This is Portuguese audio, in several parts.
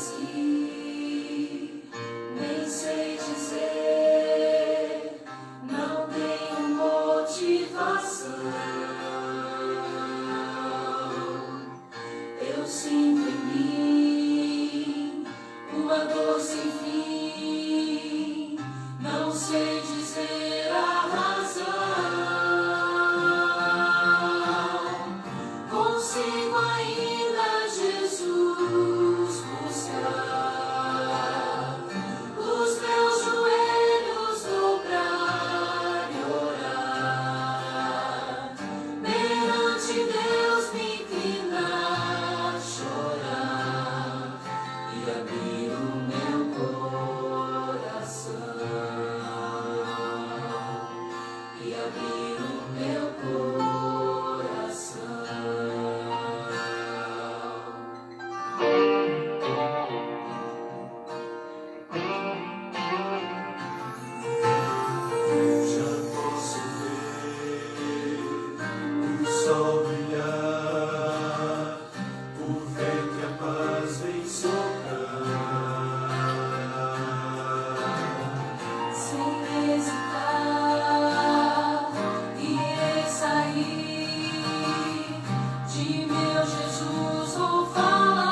nasci, nem sei dizer, não tenho motivação. Eu sinto em mim uma dor sem fim, não sei dizer a razão. Consigo ainda, Jesus, buscar os meus joelhos dobrar e orar, perante Deus me inclinar, chorar e abrir o meu coração, e abrir o meu coração. Já posso ver o sol brilhar, o vento e a paz vem soprar. Sem hesitar, irei sair, de meu Jesus vou falar.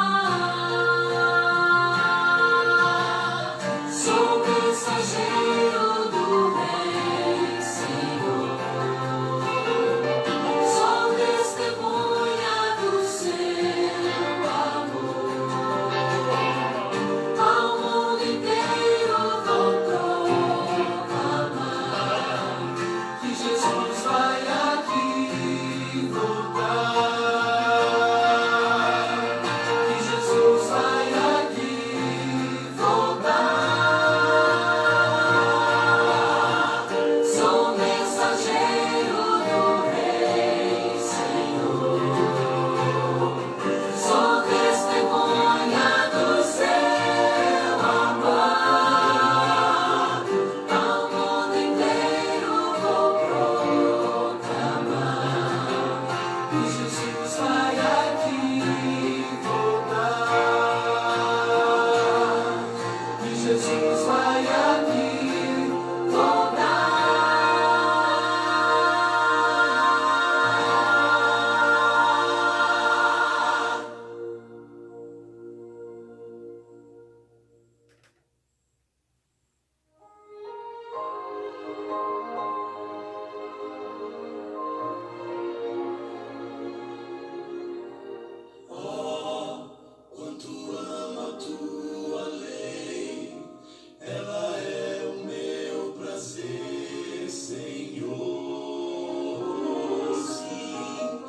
Sou mensageiro do Rei Senhor, sou testemunha do seu amor. Ao mundo inteiro vou proclamar que Jesus vai aqui voltar, que Jesus vai aqui voltar. Sou mensageiro do Rei Senhor, sou testemunha do seu amor. Ao mundo inteiro vou proclamar que Jesus vai aqui voltar, que Jesus vai aqui voltar. Quanto amo a tua lei, ela é o meu prazer, Senhor. Sim,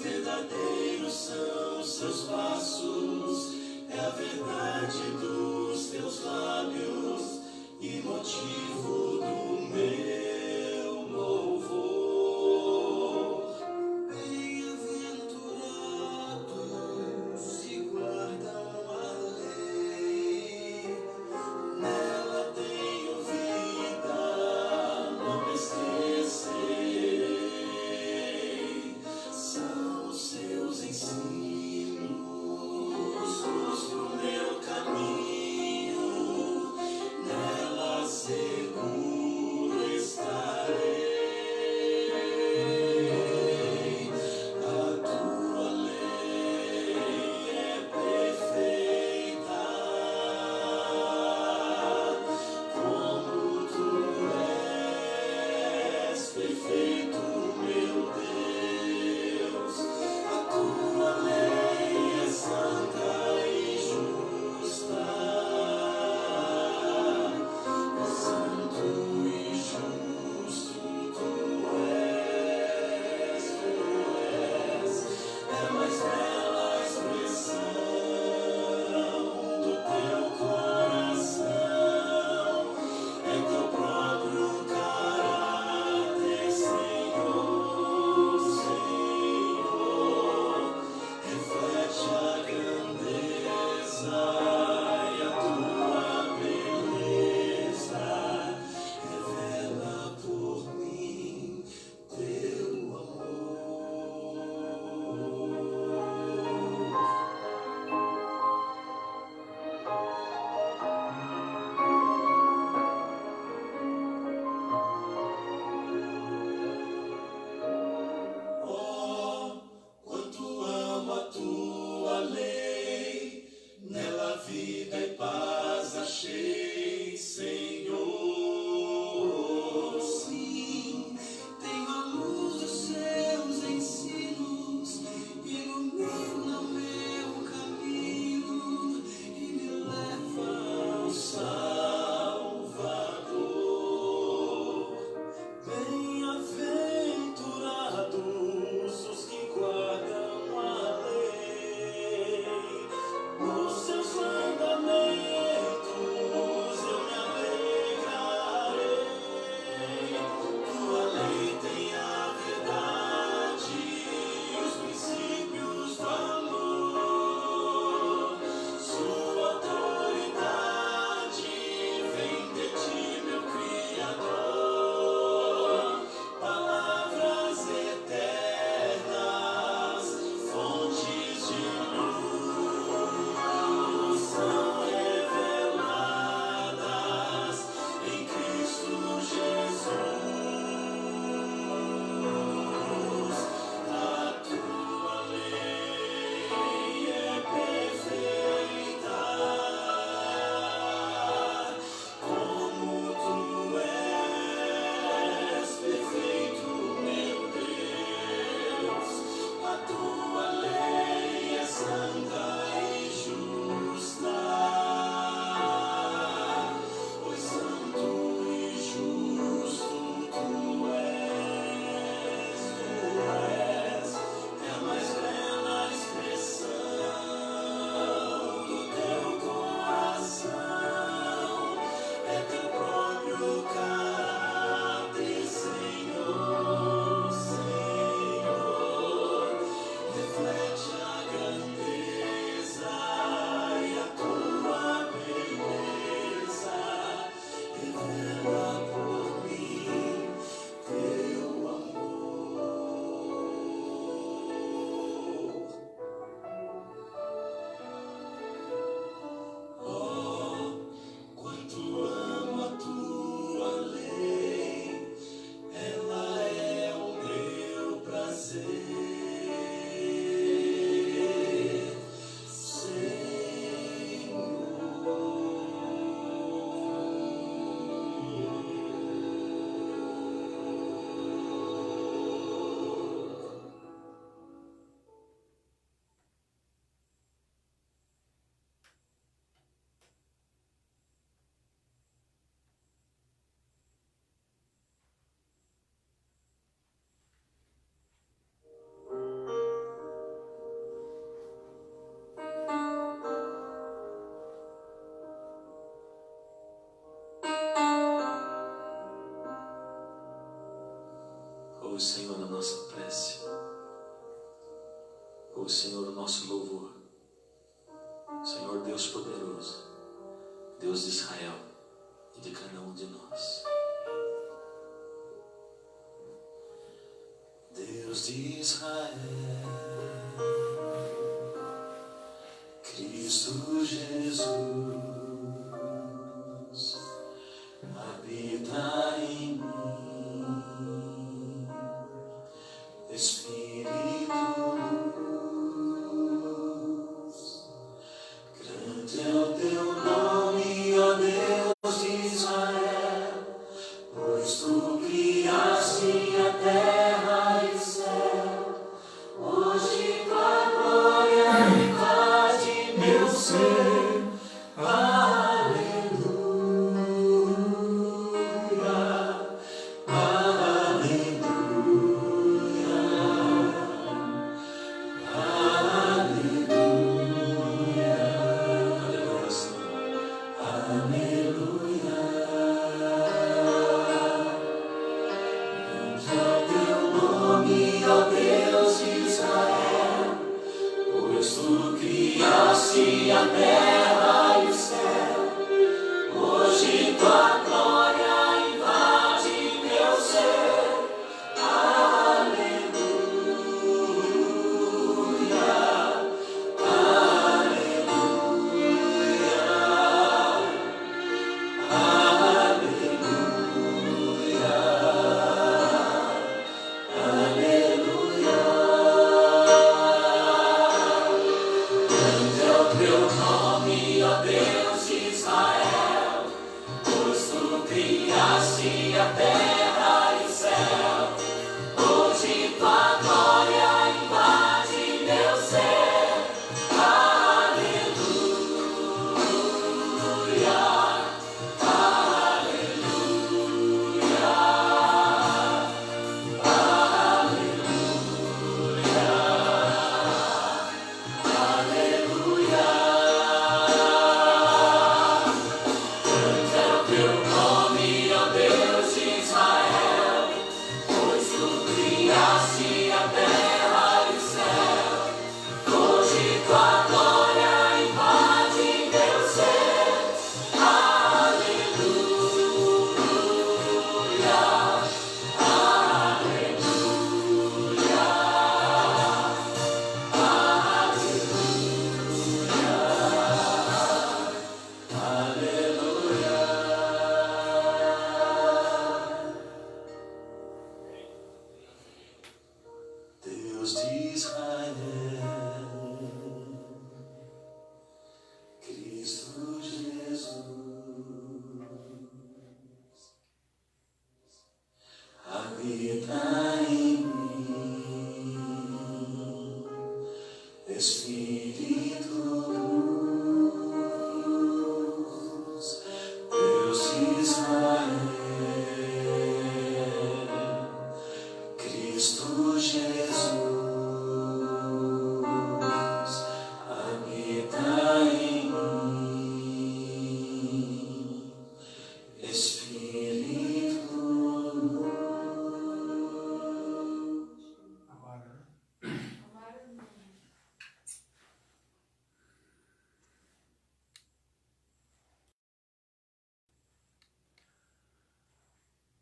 verdadeiros são os seus passos, é a verdade dos teus lábios e motivo do meu louvor. Bem-aventurados que guardam a lei, nela tenho vida, não me esquecerei. São os seus ensinos, luz pro meu caminho, nela seguro estarei. A tua lei é perfeita, como tu és O Senhor, a nossa prece, o Senhor, o nosso louvor, Senhor Deus poderoso, Deus de Israel e de cada um de nós. Deus de Israel, Cristo Jesus, habita em mim. Espírito luz, grande é o teu nome, ó Deus de Israel, pois tu criaste a terra e o céu. Hoje tua glória invade meu ser. Teu nome, ó Deus de Israel.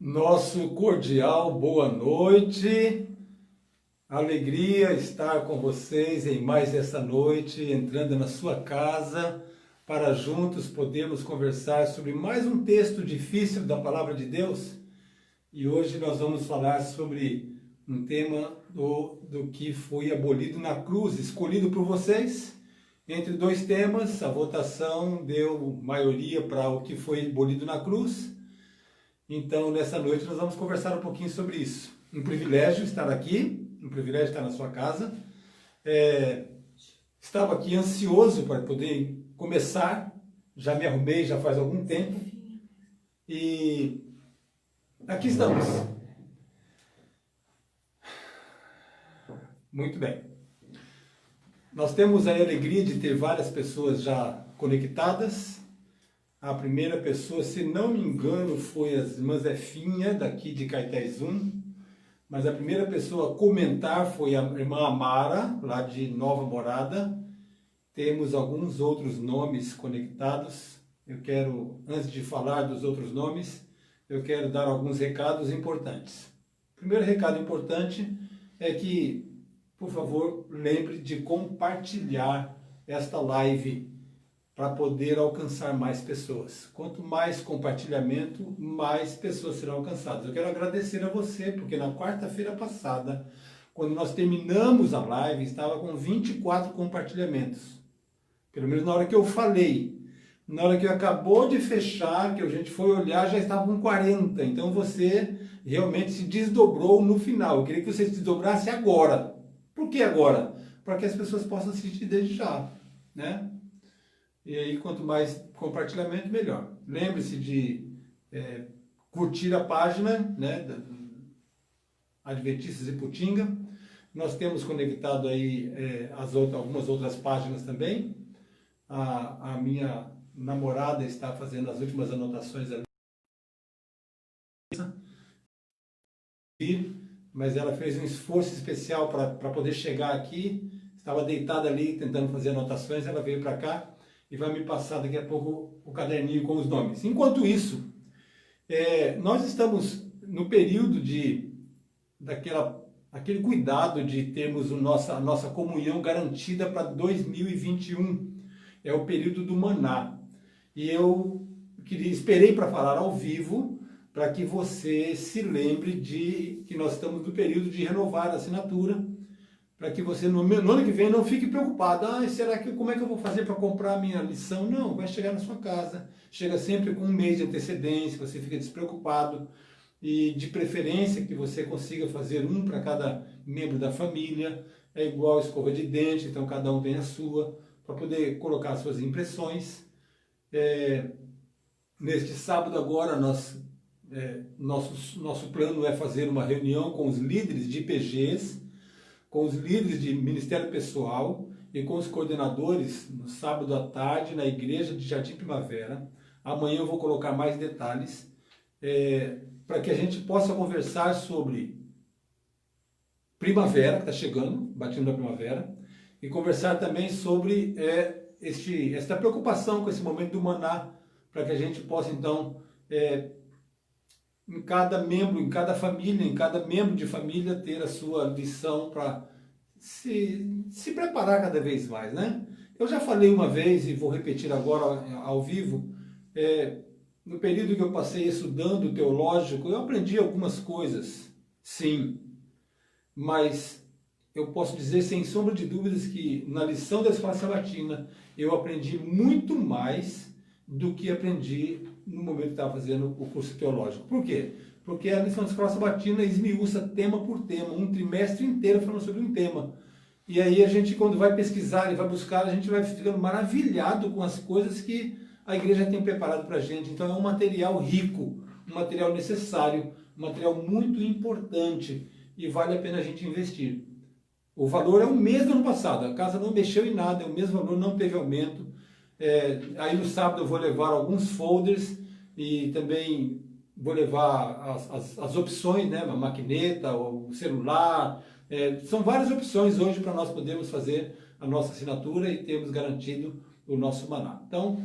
Nosso cordial boa noite. Alegria estar com vocês em mais essa noite, entrando na sua casa, para juntos podermos conversar sobre mais um texto difícil da Palavra de Deus. E hoje nós vamos falar sobre um tema do que foi abolido na cruz, escolhido por vocês. Entre dois temas, a votação deu maioria para o que foi abolido na cruz. Então, nessa noite, nós vamos conversar um pouquinho sobre isso. Um privilégio estar aqui, um privilégio estar na sua casa. Estava aqui ansioso para poder começar, já me arrumei já faz algum tempo. E aqui estamos. Muito bem. Nós temos a alegria de ter várias pessoas já conectadas. A primeira pessoa, se não me engano, foi a irmã Zefinha, daqui de Caetés 1. Mas a primeira pessoa a comentar foi a irmã Amara, lá de Nova Morada. Temos alguns outros nomes conectados. Eu quero, antes de falar dos outros nomes, eu quero dar alguns recados importantes. O primeiro recado importante é que, por favor, lembre de compartilhar esta live para poder alcançar mais pessoas. Quanto mais compartilhamento, mais pessoas serão alcançadas. Eu quero agradecer a você, porque na quarta-feira passada, quando nós terminamos a live, estava com 24 compartilhamentos. Pelo menos na hora que eu falei. Na hora que acabou de fechar, que a gente foi olhar, já estava com 40. Então você realmente se desdobrou no final. Eu queria que você se desdobrasse agora. Por que agora? Para que as pessoas possam assistir desde já, né? E aí, quanto mais compartilhamento, melhor. Lembre-se de curtir a página, né, Adventistas e Putinga. Nós temos conectado aí algumas outras páginas também. A minha namorada está fazendo as últimas anotações ali. Mas ela fez um esforço especial para poder chegar aqui. Estava deitada ali, tentando fazer anotações, ela veio para cá e vai me passar daqui a pouco o caderninho com os nomes. Enquanto isso, nós estamos no período daquele cuidado de termos a nossa comunhão garantida para 2021. É o período do maná. E eu esperei para falar ao vivo, para que você se lembre de que nós estamos no período de renovar a assinatura, para que você no ano que vem não fique preocupado. Como é que eu vou fazer para comprar a minha lição? Não, vai chegar na sua casa. Chega sempre com um mês de antecedência, você fica despreocupado. E de preferência que você consiga fazer um para cada membro da família. É igual escova de dente, então cada um tem a sua, para poder colocar suas impressões. Neste sábado agora, nosso plano é fazer uma reunião com os líderes de IPGs, com os líderes de Ministério Pessoal e com os coordenadores no sábado à tarde na igreja de Jardim Primavera. Amanhã eu vou colocar mais detalhes para que a gente possa conversar sobre primavera, que está chegando, batendo na primavera, e conversar também sobre esta preocupação com esse momento do maná, para que a gente possa então, em cada membro, em cada família, em cada membro de família, ter a sua lição para se preparar cada vez mais, né? Eu já falei uma vez e vou repetir agora ao vivo, no período que eu passei estudando teológico, eu aprendi algumas coisas, sim, mas eu posso dizer sem sombra de dúvidas que na lição da Escola Sabatina eu aprendi muito mais do que aprendi no momento que estava fazendo o curso teológico. Por quê? Porque a lição da Escola Sabatina esmiuça tema por tema, um trimestre inteiro falando sobre um tema. E aí a gente, quando vai pesquisar e vai buscar, a gente vai ficando maravilhado com as coisas que a igreja tem preparado para a gente. Então é um material rico, um material necessário, um material muito importante e vale a pena a gente investir. O valor é o mesmo do ano passado, a casa não mexeu em nada, é o mesmo valor, não teve aumento. Aí no sábado eu vou levar alguns folders e também vou levar as opções, né, a maquineta, o celular. São várias opções hoje para nós podermos fazer a nossa assinatura e termos garantido o nosso maná. Então,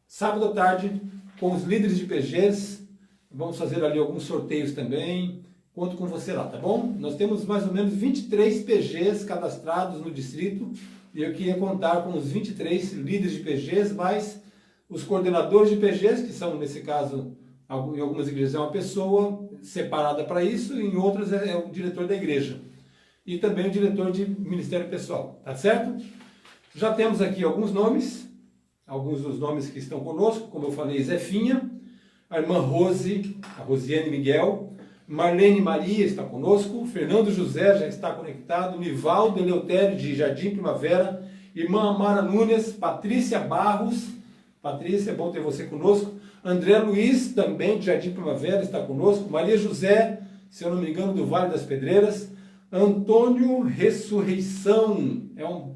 sábado à tarde, com os líderes de PGs, Vamos fazer ali alguns sorteios também. Conto com você lá, tá bom? Nós temos mais ou menos 23 PGs cadastrados no distrito e eu queria contar com os 23 líderes de PGs, mais os coordenadores de PGs, que são, nesse caso, em algumas igrejas é uma pessoa separada para isso, e em outras é o diretor da igreja. E também o diretor de ministério pessoal, tá certo? Já temos aqui alguns nomes, alguns dos nomes que estão conosco, como eu falei, Zefinha, a irmã Rose, a Rosiane Miguel, Marlene Maria está conosco, Fernando José já está conectado, Nivaldo Eleutério de Jardim Primavera, irmã Amara Nunes, Patrícia Barros, Patrícia, é bom ter você conosco, André Luiz, também de Jardim Primavera, está conosco, Maria José, se eu não me engano, do Vale das Pedreiras, Antônio Ressurreição,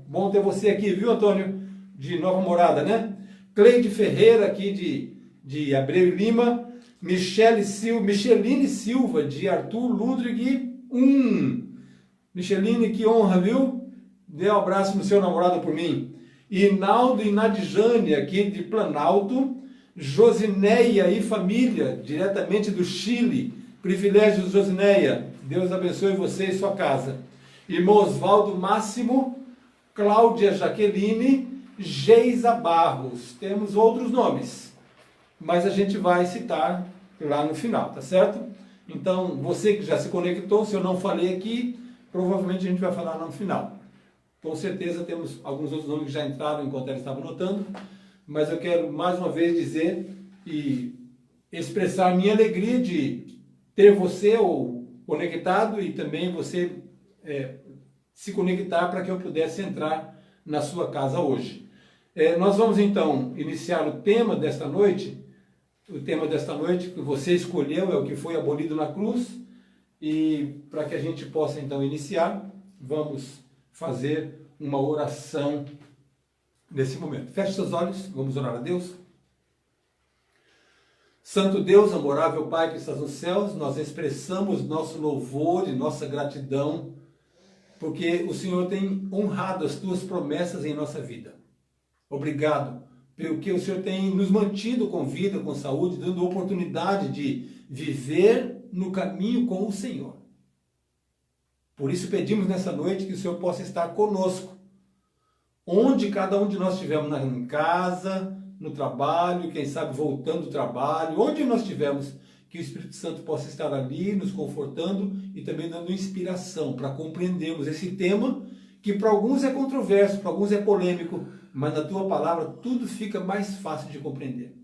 bom ter você aqui, viu, Antônio? De Nova Morada, né? Cleide Ferreira, aqui de Abreu e Lima, Micheline Silva, de Arthur Ludwig 1. Micheline, que honra, viu? Dê um abraço no seu namorado por mim. Inaldo e Nadjane, aqui de Planalto. Josineia e família, diretamente do Chile. Privilégios, Josineia. Deus abençoe você e sua casa. Irmão Osvaldo Máximo, Cláudia Jaqueline, Geisa Barros. Temos outros nomes, mas a gente vai citar lá no final, tá certo? Então, você que já se conectou, se eu não falei aqui, provavelmente a gente vai falar lá no final. Com certeza temos alguns outros nomes que já entraram enquanto ela estava anotando, mas eu quero mais uma vez dizer e expressar minha alegria de ter você conectado e também você se conectar para que eu pudesse entrar na sua casa hoje. Nós vamos então iniciar o tema desta noite. O tema desta noite que você escolheu é o que foi abolido na cruz. E para que a gente possa então iniciar, vamos fazer uma oração nesse momento. Feche seus olhos, vamos orar a Deus. Santo Deus, amorável Pai que estás nos céus, nós expressamos nosso louvor e nossa gratidão, porque o Senhor tem honrado as tuas promessas em nossa vida. Obrigado, porque o Senhor tem nos mantido com vida, com saúde, dando oportunidade de viver no caminho com o Senhor. Por isso pedimos nessa noite que o Senhor possa estar conosco, onde cada um de nós estivermos, em casa, no trabalho, quem sabe voltando do trabalho, onde nós estivermos, que o Espírito Santo possa estar ali, nos confortando e também dando inspiração para compreendermos esse tema, que para alguns é controverso, para alguns é polêmico, mas na tua palavra tudo fica mais fácil de compreender.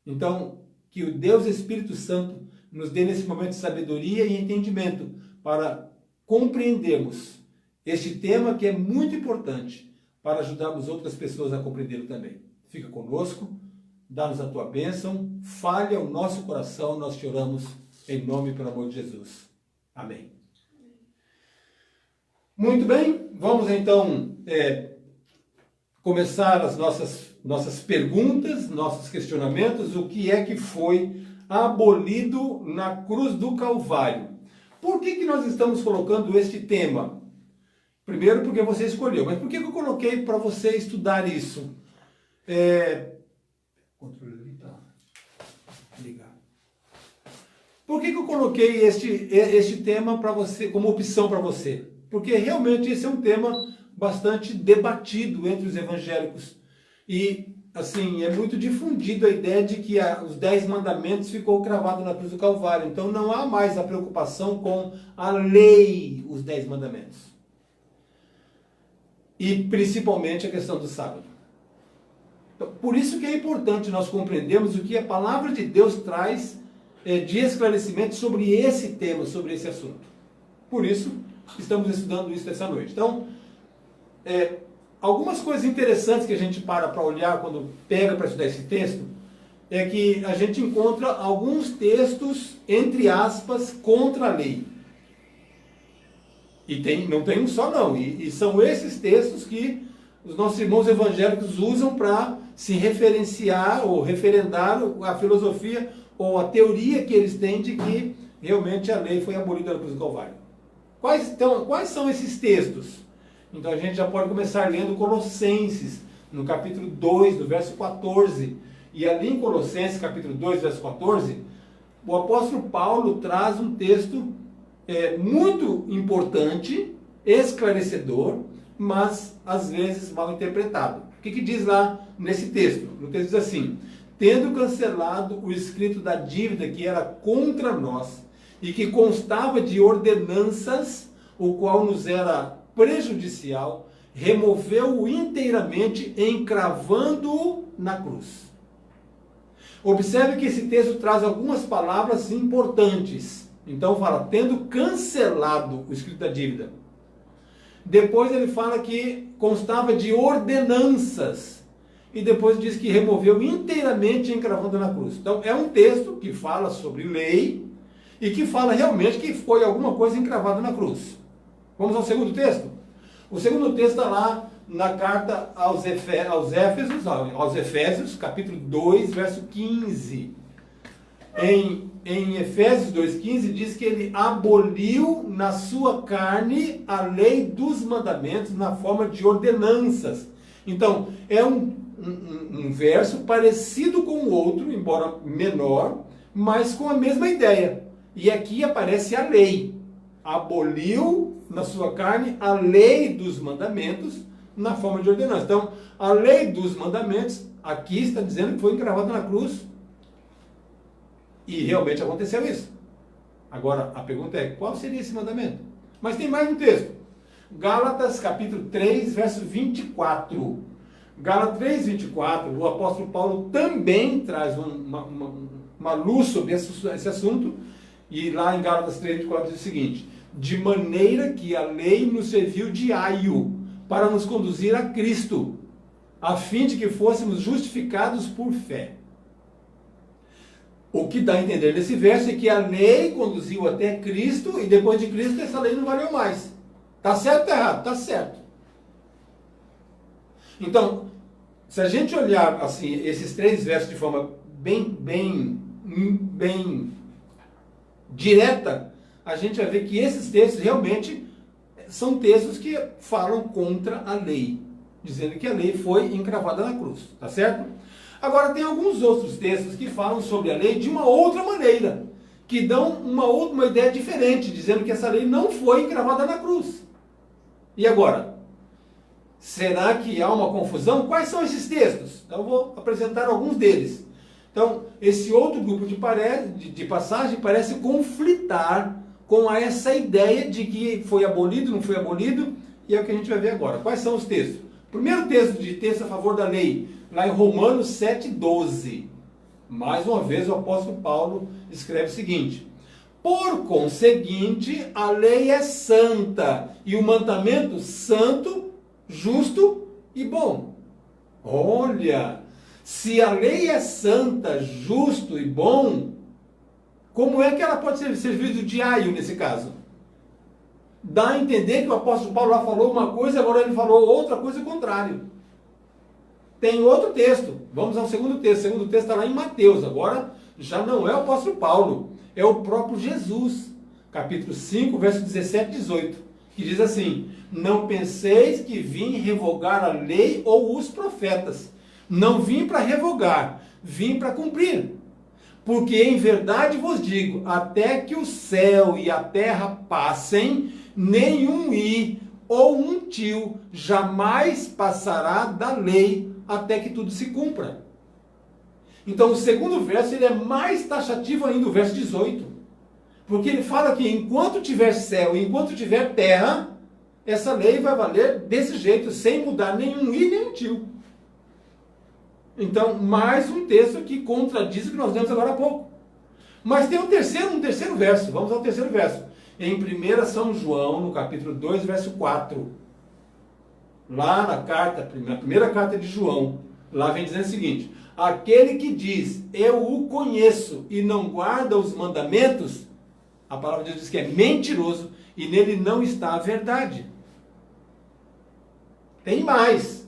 Então, que o Deus Espírito Santo nos dê nesse momento de sabedoria e entendimento para compreendermos este tema que é muito importante para ajudarmos outras pessoas a compreendê-lo também. Fica conosco, dá-nos a tua bênção, falha o nosso coração, nós te oramos em nome e pelo amor de Jesus. Amém. Muito bem, vamos então começar as nossas perguntas, nossos questionamentos, o que é que foi abolido na cruz do Calvário. Por que nós estamos colocando este tema? Primeiro porque você escolheu, mas por que eu coloquei para você estudar isso? Por que eu coloquei este tema para você, como opção para você? Porque realmente esse é um tema bastante debatido entre os evangélicos. E, assim, é muito difundido a ideia de que os 10 mandamentos ficou cravado na cruz do Calvário. Então não há mais a preocupação com a lei, os 10 mandamentos. E principalmente a questão do sábado. Então, por isso que é importante nós compreendermos o que a palavra de Deus traz de esclarecimento sobre esse tema, sobre esse assunto. Por isso, estamos estudando isso essa noite. Então, algumas coisas interessantes que a gente para olhar quando pega para estudar esse texto, é que a gente encontra alguns textos, entre aspas, contra a lei. E não tem um só não. E são esses textos que os nossos irmãos evangélicos usam para se referenciar ou referendar a filosofia ou a teoria que eles têm de que realmente a lei foi abolida na cruz do Calvário. Quais são esses textos? Então a gente já pode começar lendo Colossenses, no capítulo 2, no verso 14. E ali em Colossenses, capítulo 2, verso 14, o apóstolo Paulo traz um texto muito importante, esclarecedor, mas às vezes mal interpretado. O que diz lá nesse texto? No texto diz assim: tendo cancelado o escrito da dívida que era contra nós e que constava de ordenanças, o qual nos era prejudicial, removeu-o inteiramente, encravando-o na cruz. Observe que esse texto traz algumas palavras importantes. Então fala, tendo cancelado o escrito da dívida. Depois ele fala que constava de ordenanças. E depois diz que removeu inteiramente, encravando na cruz. Então é um texto que fala sobre lei e que fala realmente que foi alguma coisa encravada na cruz. Vamos ao segundo texto? O segundo texto está lá na carta aos Efésios, capítulo 2, verso 15. Em Efésios 2,15 diz que ele aboliu na sua carne a lei dos mandamentos na forma de ordenanças. Então, é um verso parecido com o outro, embora menor, mas com a mesma ideia. E aqui aparece a lei. Aboliu na sua carne a lei dos mandamentos na forma de ordenança. Então, a lei dos mandamentos, aqui está dizendo que foi encravada na cruz. E realmente aconteceu isso. Agora, a pergunta é, qual seria esse mandamento? Mas tem mais um texto. Gálatas, capítulo 3, verso 24. Gálatas 3, 24, o apóstolo Paulo também traz uma luz sobre esse assunto. E lá em Gálatas 3, 24 diz o seguinte: de maneira que a lei nos serviu de aio para nos conduzir a Cristo, a fim de que fôssemos justificados por fé. O que dá a entender nesse verso é que a lei conduziu até Cristo e depois de Cristo essa lei não valeu mais. Está certo ou está errado? Está certo. Então, se a gente olhar assim esses três versos de forma bem direta, a gente vai ver que esses textos realmente são textos que falam contra a lei, dizendo que a lei foi encravada na cruz, tá certo? Agora tem alguns outros textos que falam sobre a lei de uma outra maneira, que dão uma ideia diferente, dizendo que essa lei não foi encravada na cruz. E agora? Será que há uma confusão? Quais são esses textos? Então eu vou apresentar alguns deles. Então, esse outro grupo de passagem parece conflitar com essa ideia de que foi abolido, não foi abolido, e é o que a gente vai ver agora. Quais são os textos? O primeiro texto a favor da lei, lá em Romanos 7,12. Mais uma vez o apóstolo Paulo escreve o seguinte: por conseguinte, a lei é santa, e o mandamento santo, justo e bom. Olha, se a lei é santa, justo e bom, como é que ela pode ser servido de aio nesse caso? Dá a entender que o apóstolo Paulo lá falou uma coisa, agora ele falou outra coisa ao contrário. Tem outro texto, vamos ao segundo texto. O segundo texto está lá em Mateus, agora já não é o apóstolo Paulo, é o próprio Jesus, capítulo 5, verso 17 e 18, que diz assim: não penseis que vim revogar a lei ou os profetas. Não vim para revogar, vim para cumprir. Porque em verdade vos digo, até que o céu e a terra passem, nenhum i ou um tio jamais passará da lei até que tudo se cumpra. Então o segundo verso ele é mais taxativo ainda, o verso 18. Porque ele fala que enquanto tiver céu e enquanto tiver terra, essa lei vai valer desse jeito, sem mudar nenhum i nem um tio. Então, mais um texto que contradiz o que nós lemos agora há pouco. Mas tem um terceiro verso. Vamos ao terceiro verso. Em 1 São João, no capítulo 2, verso 4. Lá na primeira carta de João, lá vem dizendo o seguinte: aquele que diz, eu o conheço, e não guarda os mandamentos, a palavra de Deus diz que é mentiroso, e nele não está a verdade. Tem mais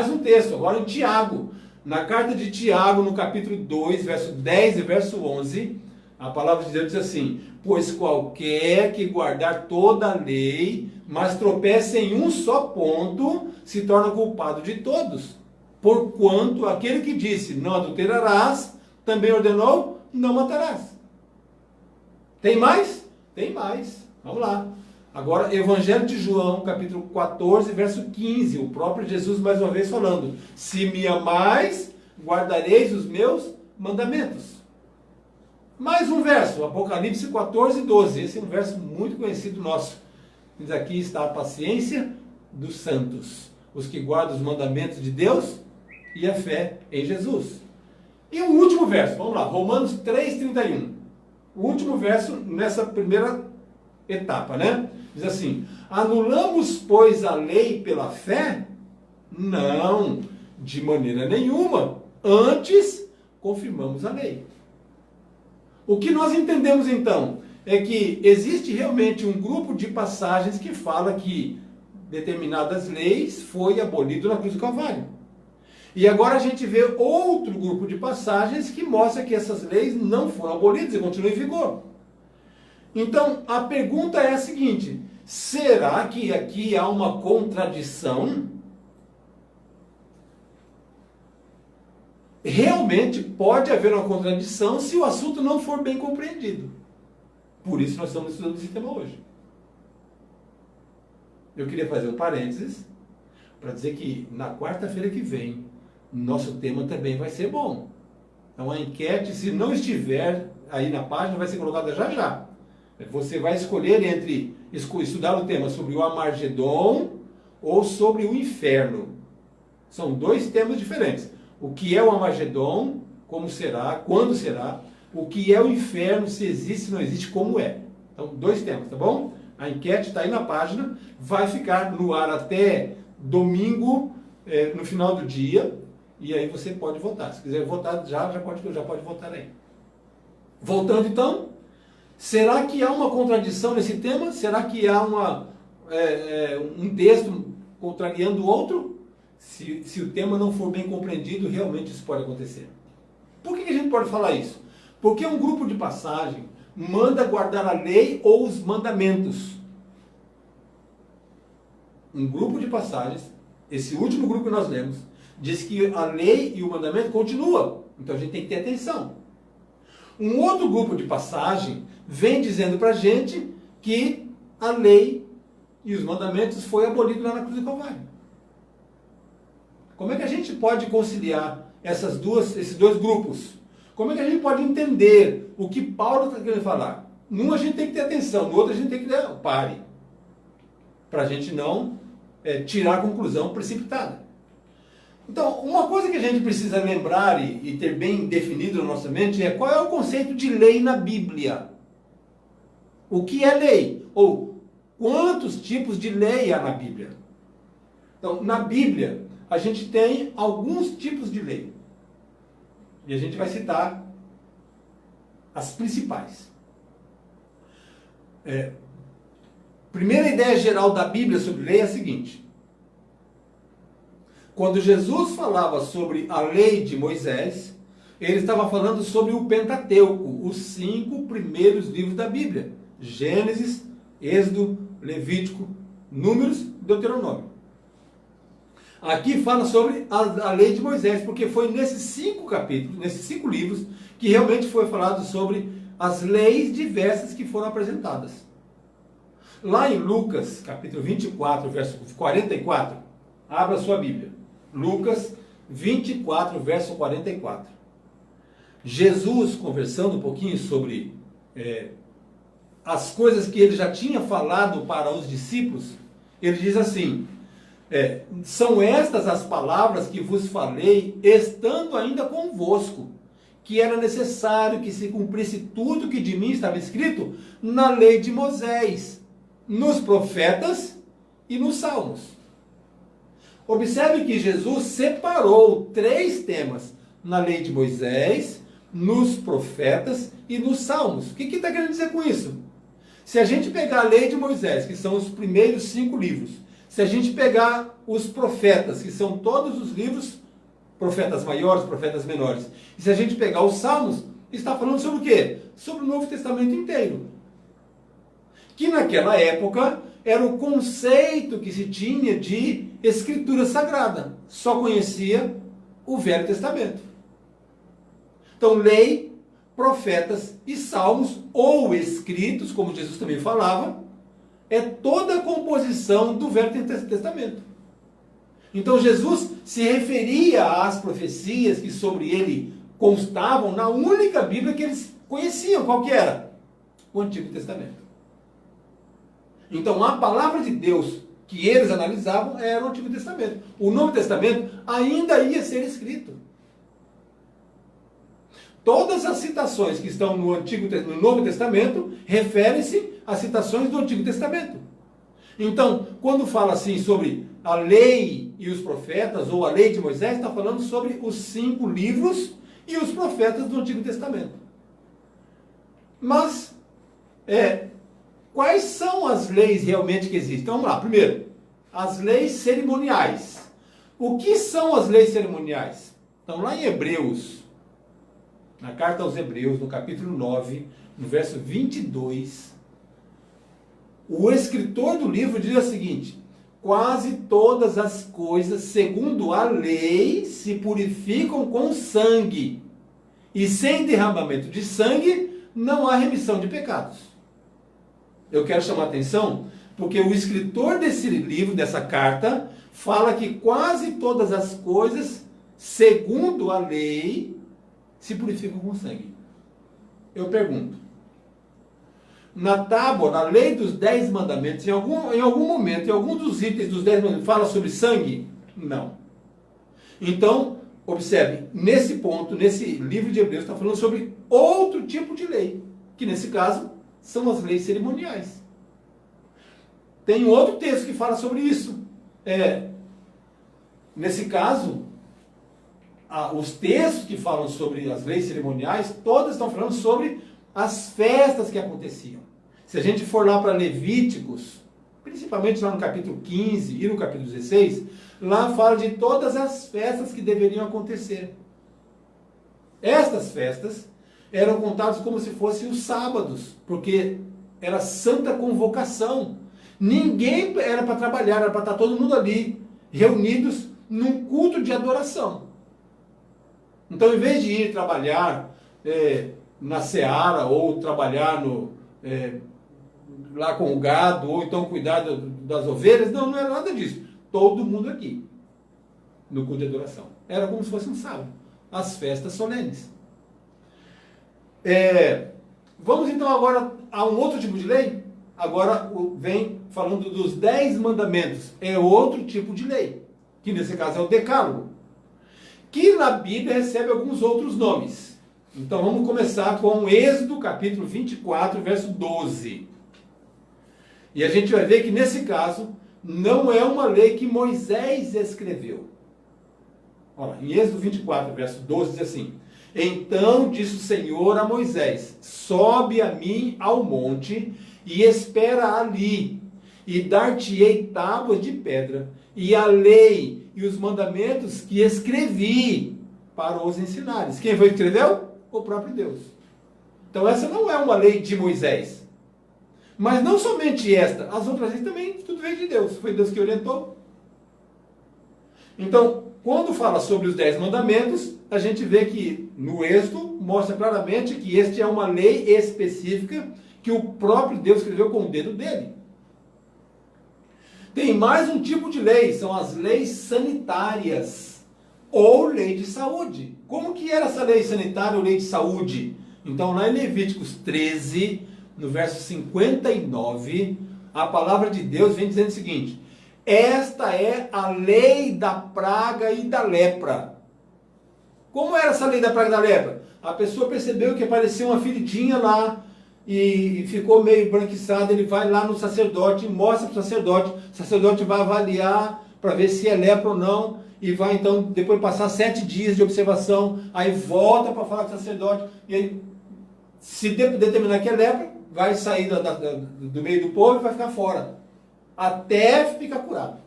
um texto, agora em Tiago. Na carta de Tiago, no capítulo 2, verso 10 e verso 11, a palavra de Deus diz assim: pois qualquer que guardar toda a lei, mas tropece em um só ponto, se torna culpado de todos. Porquanto aquele que disse, não adulterarás, também ordenou, não matarás. Tem mais? Tem mais. Vamos lá. Agora, Evangelho de João, capítulo 14, verso 15. O próprio Jesus mais uma vez falando: se me amais, guardareis os meus mandamentos. Mais um verso, Apocalipse 14, 12. Esse é um verso muito conhecido nosso. Diz: aqui está a paciência dos santos, os que guardam os mandamentos de Deus e a fé em Jesus. E o último verso, vamos lá, Romanos 3,31. O último verso nessa primeira etapa, né? Diz assim: anulamos, pois, a lei pela fé? Não, de maneira nenhuma. Antes, confirmamos a lei. O que nós entendemos então é que existe realmente um grupo de passagens que fala que determinadas leis foi abolido na cruz do Calvário. E agora a gente vê outro grupo de passagens que mostra que essas leis não foram abolidas e continuam em vigor. Então, a pergunta é a seguinte: será que aqui há uma contradição? Realmente pode haver uma contradição se o assunto não for bem compreendido. Por isso nós estamos estudando esse tema hoje. Eu queria fazer um parênteses para dizer que na quarta-feira que vem, nosso tema também vai ser bom. Então a enquete, se não estiver aí na página, vai ser colocada já já. Você vai escolher entre estudar o tema sobre o Amargedon ou sobre o inferno. São dois temas diferentes. O que é o Amargedon, como será, quando será, o que é o inferno, se existe, se não existe, como é. Então, dois temas, tá bom? A enquete está aí na página, vai ficar no ar até domingo, no final do dia, e aí você pode votar. Se quiser votar já pode votar aí. Voltando então, será que há uma contradição nesse tema? Será que há um texto contrariando o outro? Se o tema não for bem compreendido, realmente isso pode acontecer. Por que a gente pode falar isso? Porque um grupo de passagem manda guardar a lei ou os mandamentos. Um grupo de passagens, esse último grupo que nós lemos, diz que a lei e o mandamento continuam. Então a gente tem que ter atenção. Um outro grupo de passagem vem dizendo para a gente que a lei e os mandamentos foi abolido lá na cruz do Calvário. Como é que a gente pode conciliar esses dois grupos? Como é que a gente pode entender o que Paulo está querendo falar? Num a gente tem que ter atenção, no outro a gente tem que dar pare. Para a gente não tirar a conclusão precipitada. Então, uma coisa que a gente precisa lembrar e ter bem definido na nossa mente é qual é o conceito de lei na Bíblia. O que é lei? Ou quantos tipos de lei há na Bíblia? Então, na Bíblia, a gente tem alguns tipos de lei. E a gente vai citar as principais. Primeira ideia geral da Bíblia sobre lei é a seguinte: quando Jesus falava sobre a lei de Moisés, ele estava falando sobre o Pentateuco, os 5 primeiros livros da Bíblia: Gênesis, Êxodo, Levítico, Números, Deuteronômio. Aqui fala sobre a lei de Moisés, porque foi nesses 5 capítulos, nesses 5 livros, que realmente foi falado sobre as leis diversas que foram apresentadas. Lá em Lucas, capítulo 24, verso 44, abra sua Bíblia. Lucas 24, verso 44. Jesus, conversando um pouquinho sobre as coisas que ele já tinha falado para os discípulos, ele diz assim: são estas as palavras que vos falei, estando ainda convosco, que era necessário que se cumprisse tudo que de mim estava escrito na lei de Moisés, nos profetas e nos salmos. Observe que Jesus separou 3 temas na lei de Moisés, nos profetas e nos salmos. O que está querendo dizer com isso? Se a gente pegar a lei de Moisés, que são os primeiros 5 livros, se a gente pegar os profetas, que são todos os livros, profetas maiores, profetas menores, e se a gente pegar os salmos, está falando sobre o quê? Sobre o Novo Testamento inteiro. Que naquela época era o conceito que se tinha de escritura sagrada. Só conhecia o Velho Testamento. Então, lei, profetas e salmos, ou escritos, como Jesus também falava, é toda a composição do Velho Testamento. Então Jesus se referia às profecias que sobre ele constavam na única Bíblia que eles conheciam. Qual que era? O Antigo Testamento. Então a palavra de Deus que eles analisavam era o Antigo Testamento. O Novo Testamento ainda ia ser escrito. Todas as citações que estão no Novo Testamento referem-se às citações do Antigo Testamento. Então, quando fala assim sobre a lei e os profetas, ou a lei de Moisés, está falando sobre os 5 livros e os profetas do Antigo Testamento. Mas, quais são as leis realmente que existem? Então, vamos lá. Primeiro, as leis cerimoniais. O que são as leis cerimoniais? Então, lá em Hebreus, na carta aos Hebreus, no capítulo 9, no verso 22, o escritor do livro diz o seguinte: quase todas as coisas, segundo a lei, se purificam com sangue, e sem derramamento de sangue não há remissão de pecados. Eu quero chamar a atenção, porque o escritor desse livro, dessa carta, fala que quase todas as coisas, segundo a lei, se purificam com sangue. Eu pergunto, na tábua, na lei dos 10 mandamentos, em algum momento, em algum dos itens dos 10 mandamentos, fala sobre sangue? Não. Então, observe, nesse ponto, nesse livro de Hebreus, está falando sobre outro tipo de lei, que nesse caso são as leis cerimoniais. Tem outro texto que fala sobre isso. Nesse caso, os textos que falam sobre as leis cerimoniais, todas estão falando sobre as festas que aconteciam. Se a gente for lá para Levíticos, principalmente lá no capítulo 15 e no capítulo 16, lá fala de todas as festas que deveriam acontecer. Estas festas eram contadas como se fossem os sábados, porque era santa convocação. Ninguém era para trabalhar, era para estar todo mundo ali, reunidos num culto de adoração. Então, em vez de ir trabalhar na seara, ou trabalhar lá com o gado, ou então cuidar das ovelhas, não era nada disso. Todo mundo aqui, no culto de adoração. Era como se fosse um sábado, as festas solenes. Vamos então agora a um outro tipo de lei. Agora vem falando dos 10 mandamentos. É outro tipo de lei, que nesse caso é o decálogo, que na Bíblia recebe alguns outros nomes. Então vamos começar com Êxodo capítulo 24, verso 12. E a gente vai ver que nesse caso não é uma lei que Moisés escreveu. Olha, em Êxodo 24, verso 12 diz assim: então disse o Senhor a Moisés: sobe a mim ao monte e espera ali, e dar-te-ei tábuas de pedra, e a lei e os mandamentos que escrevi para os ensinares. Quem foi que escreveu? O próprio Deus. Então essa não é uma lei de Moisés. Mas não somente esta, as outras leis também, tudo veio de Deus. Foi Deus que orientou. Então, quando fala sobre os 10 mandamentos, a gente vê que no Êxodo mostra claramente que este é uma lei específica que o próprio Deus escreveu com o dedo dele. Tem mais um tipo de lei, são as leis sanitárias ou lei de saúde. Como que era essa lei sanitária ou lei de saúde? Então, lá em Levíticos 13, no verso 59, a palavra de Deus vem dizendo o seguinte: esta é a lei da praga e da lepra. Como era essa lei da praga e da lepra? A pessoa percebeu que apareceu uma feridinha lá e ficou meio branquiçada, ele vai lá no sacerdote, mostra para o sacerdote vai avaliar para ver se é lepra ou não, e vai então depois passar 7 dias de observação, aí volta para falar com o sacerdote, e aí, se determinar que é lepra, vai sair do meio do povo e vai ficar fora, até ficar curado.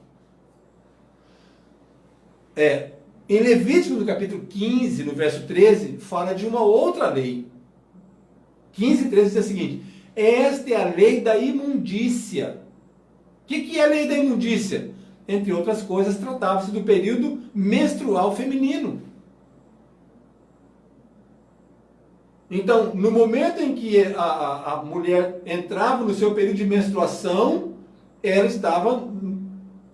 Em Levítico, no capítulo 15, no verso 13, fala de uma outra lei. 15, 13 diz o seguinte: esta é a lei da imundícia. O que é a lei da imundícia? Entre outras coisas, tratava-se do período menstrual feminino. Então, no momento em que a mulher entrava no seu período de menstruação, ela estava,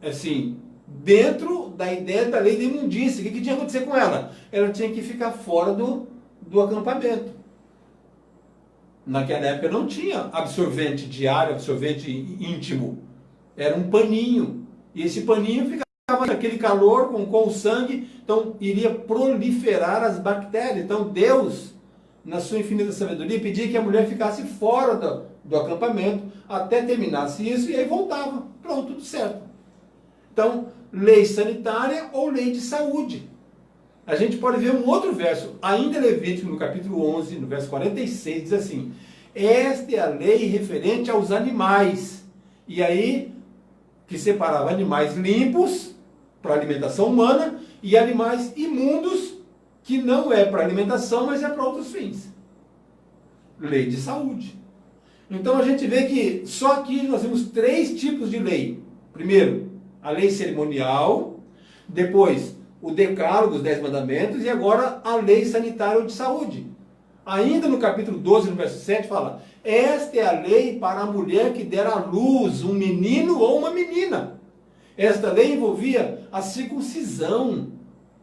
assim, dentro da ideia da lei da imundícia. O que tinha que acontecer com ela? Ela tinha que ficar fora do acampamento. Naquela época não tinha absorvente diário, absorvente íntimo. Era um paninho. E esse paninho ficava naquele calor com o sangue, então iria proliferar as bactérias. Então Deus, na sua infinita sabedoria, pedia que a mulher ficasse fora do acampamento até terminasse isso e aí voltava. Pronto, tudo certo. Então, lei sanitária ou lei de saúde. A gente pode ver um outro verso, ainda Levítico, no capítulo 11, no verso 46, diz assim: esta é a lei referente aos animais. E aí, que separava animais limpos para alimentação humana e animais imundos, que não é para alimentação, mas é para outros fins. Lei de saúde. Então a gente vê que só aqui nós temos 3 tipos de lei. Primeiro, a lei cerimonial, depois o decálogo, os 10 mandamentos, e agora a lei sanitária ou de saúde. Ainda no capítulo 12, no verso 7, fala: esta é a lei para a mulher que der à luz um menino ou uma menina. Esta lei envolvia a circuncisão,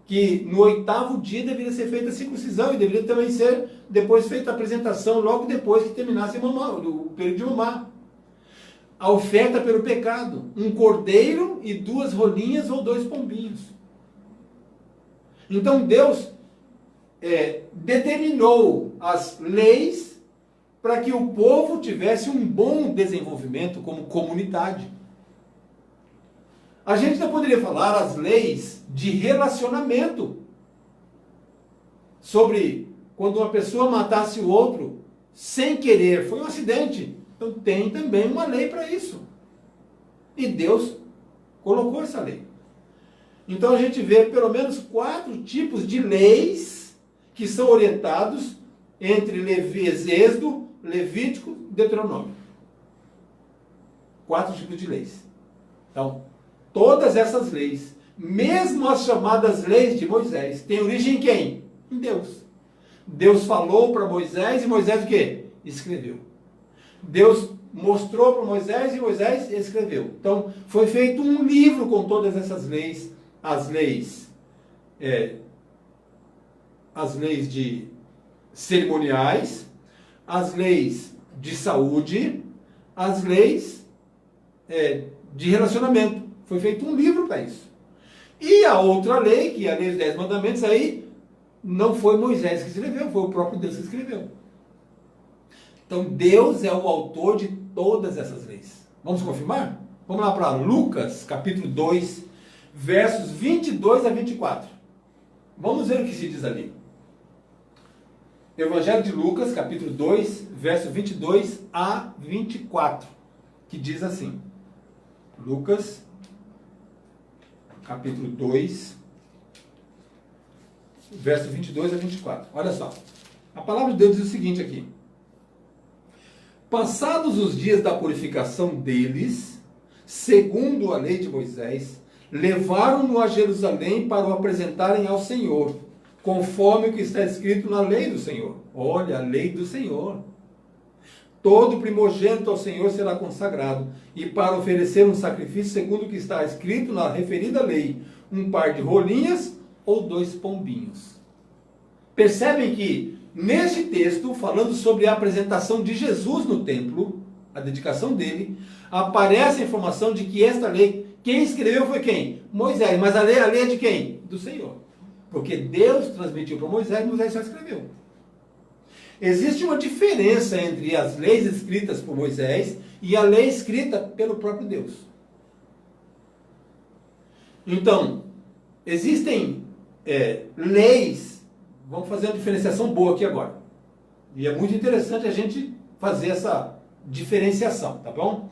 que no 8º dia deveria ser feita a circuncisão, e deveria também ser depois feita a apresentação, logo depois que terminasse o período de mamar. A oferta pelo pecado, um cordeiro e 2 rolinhas ou 2 pombinhos. Então Deus determinou as leis para que o povo tivesse um bom desenvolvimento como comunidade. A gente ainda poderia falar as leis de relacionamento, sobre quando uma pessoa matasse o outro sem querer, foi um acidente. Então tem também uma lei para isso. E Deus colocou essa lei. Então a gente vê pelo menos 4 tipos de leis que são orientados entre Êxodo, Levítico e Deuteronômio. 4 tipos de leis. Então, todas essas leis, mesmo as chamadas leis de Moisés, têm origem em quem? Em Deus. Deus falou para Moisés e Moisés o quê? Escreveu. Deus mostrou para Moisés e Moisés escreveu. Então, foi feito um livro com todas essas leis, as leis de cerimoniais, as leis de saúde, as leis de relacionamento. Foi feito um livro para isso. E a outra lei, que é a lei dos 10 mandamentos, aí não foi Moisés que escreveu, foi o próprio Deus que escreveu. Então Deus é o autor de todas essas leis. Vamos confirmar? Vamos lá para Lucas, capítulo 2, versos 22 a 24. Vamos ver o que se diz ali. Evangelho de Lucas, capítulo 2, verso 22 a 24, que diz assim. Lucas, capítulo 2, verso 22 a 24. Olha só. A palavra de Deus diz o seguinte aqui: passados os dias da purificação deles, segundo a lei de Moisés, levaram-no a Jerusalém para o apresentarem ao Senhor, conforme o que está escrito na lei do Senhor. Olha, a lei do Senhor. Todo primogênito ao Senhor será consagrado, e para oferecer um sacrifício segundo o que está escrito na referida lei, um par de rolinhas ou 2 pombinhos. Percebem que, neste texto, falando sobre a apresentação de Jesus no templo, a dedicação dele, aparece a informação de que esta lei, quem escreveu foi quem? Moisés. Mas a lei é de quem? Do Senhor. Porque Deus transmitiu para Moisés e Moisés só escreveu. Existe uma diferença entre as leis escritas por Moisés e a lei escrita pelo próprio Deus. Então, existem leis, vamos fazer uma diferenciação boa aqui agora. E é muito interessante a gente fazer essa diferenciação, tá bom?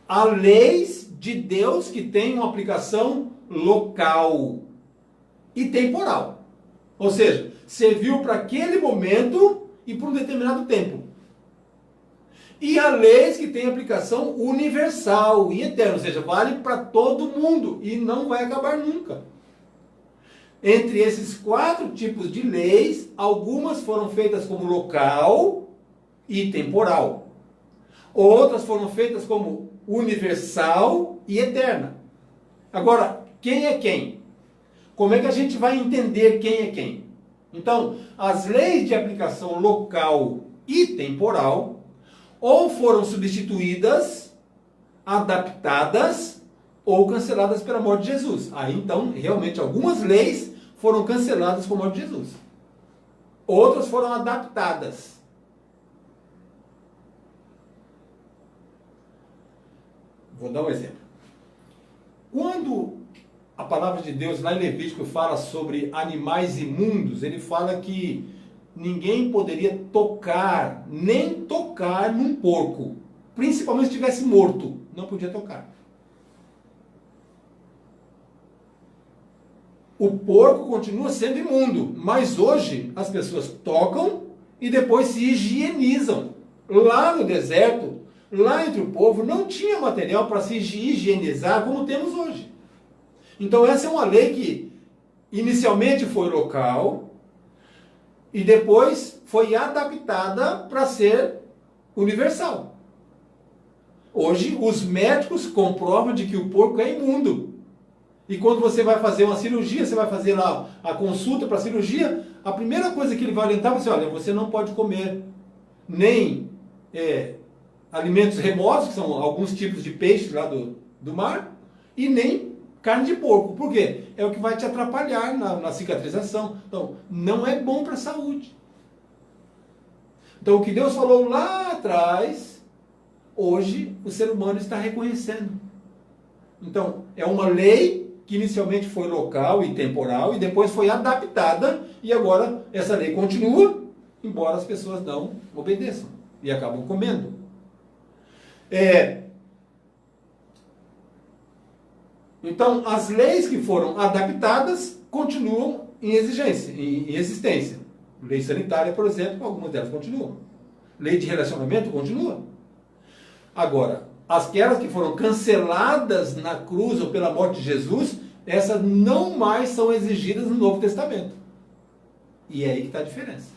Há leis de Deus que têm uma aplicação local e temporal. Ou seja, serviu para aquele momento e por um determinado tempo. E há leis que têm aplicação universal e eterna, ou seja, vale para todo mundo e não vai acabar nunca. Entre esses 4 tipos de leis, algumas foram feitas como local e temporal. Outras foram feitas como universal e eterna. Agora, quem é quem? Como é que a gente vai entender quem é quem? Então, as leis de aplicação local e temporal ou foram substituídas, adaptadas ou canceladas pela morte de Jesus. Aí, então, realmente, algumas leis foram canceladas com a morte de Jesus. Outras foram adaptadas. Vou dar um exemplo. Quando a palavra de Deus lá em Levítico fala sobre animais imundos, ele fala que ninguém poderia tocar, nem tocar num porco. Principalmente se estivesse morto, não podia tocar. O porco continua sendo imundo, mas hoje as pessoas tocam e depois se higienizam. Lá no deserto, lá entre o povo, não tinha material para se higienizar como temos hoje. Então essa é uma lei que inicialmente foi local e depois foi adaptada para ser universal. Hoje os médicos comprovam de que o porco é imundo. E quando você vai fazer uma cirurgia, você vai fazer lá a consulta para a cirurgia, a primeira coisa que ele vai orientar você, olha, você não pode comer nem alimentos remotos, que são alguns tipos de peixes lá do mar, e nem carne de porco. Por quê? É o que vai te atrapalhar na cicatrização. Então, não é bom para a saúde. Então, o que Deus falou lá atrás, hoje o ser humano está reconhecendo. Então, é uma lei que inicialmente foi local e temporal e depois foi adaptada e agora essa lei continua, embora as pessoas não obedeçam e acabam comendo. Então, as leis que foram adaptadas continuam em existência. Lei sanitária, por exemplo, algumas delas continuam. Lei de relacionamento continua. Agora, aquelas que foram canceladas na cruz ou pela morte de Jesus, essas não mais são exigidas no Novo Testamento. E é aí que está a diferença.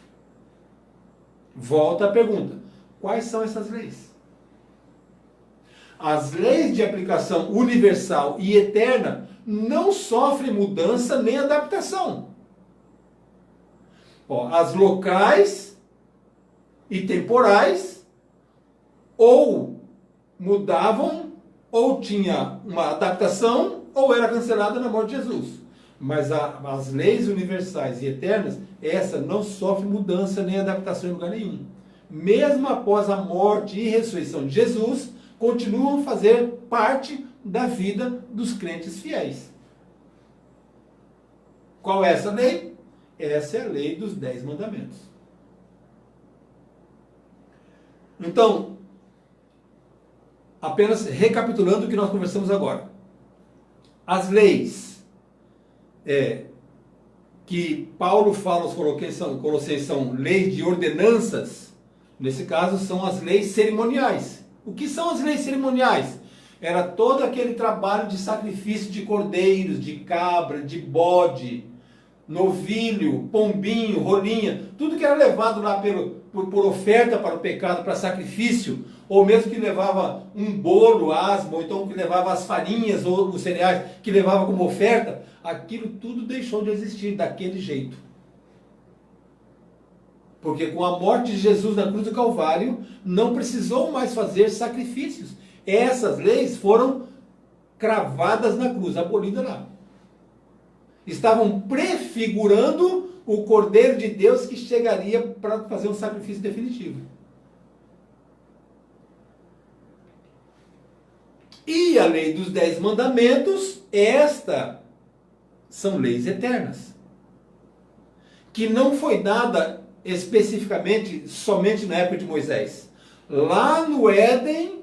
Volta a pergunta: quais são essas leis? As leis de aplicação universal e eterna não sofrem mudança nem adaptação. As locais e temporais ou mudavam, ou tinha uma adaptação, ou era cancelada na morte de Jesus. Mas as leis universais e eternas, essa não sofre mudança nem adaptação em lugar nenhum. Mesmo após a morte e ressurreição de Jesus, continuam a fazer parte da vida dos crentes fiéis. Qual é essa lei? Essa é a lei dos 10 mandamentos. Então, apenas recapitulando o que nós conversamos agora. As leis que Paulo fala aos Colossenses são leis de ordenanças, nesse caso são as leis cerimoniais. O que são as leis cerimoniais? Era todo aquele trabalho de sacrifício de cordeiros, de cabra, de bode, novilho, pombinho, rolinha, tudo que era levado lá por oferta para o pecado, para sacrifício, ou mesmo que levava um bolo asmo, ou então que levava as farinhas ou os cereais, que levava como oferta, aquilo tudo deixou de existir daquele jeito. Porque com a morte de Jesus na cruz do Calvário, não precisou mais fazer sacrifícios. Essas leis foram cravadas na cruz, abolidas lá. Estavam prefigurando o Cordeiro de Deus que chegaria para fazer um sacrifício definitivo. E a lei dos 10 mandamentos, são leis eternas. Que não foi dada especificamente somente na época de Moisés. Lá no Éden,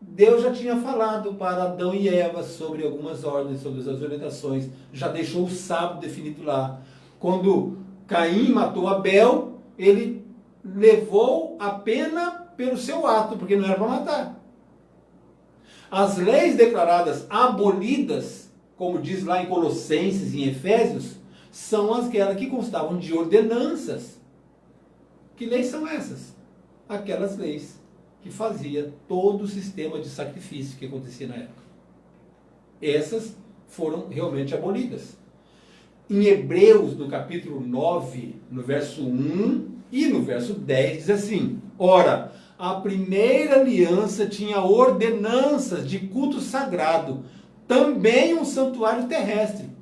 Deus já tinha falado para Adão e Eva sobre algumas ordens, sobre as orientações. Já deixou o sábado definido lá. Quando Caim matou Abel, ele levou a pena pelo seu ato, porque não era para matar. As leis declaradas abolidas, como diz lá em Colossenses e em Efésios, são aquelas que constavam de ordenanças. Que leis são essas? Aquelas leis que fazia todo o sistema de sacrifício que acontecia na época. Essas foram realmente abolidas. Em Hebreus, no capítulo 9, no verso 1 e no verso 10, diz assim: ora, a primeira aliança tinha ordenanças de culto sagrado, também um santuário terrestre.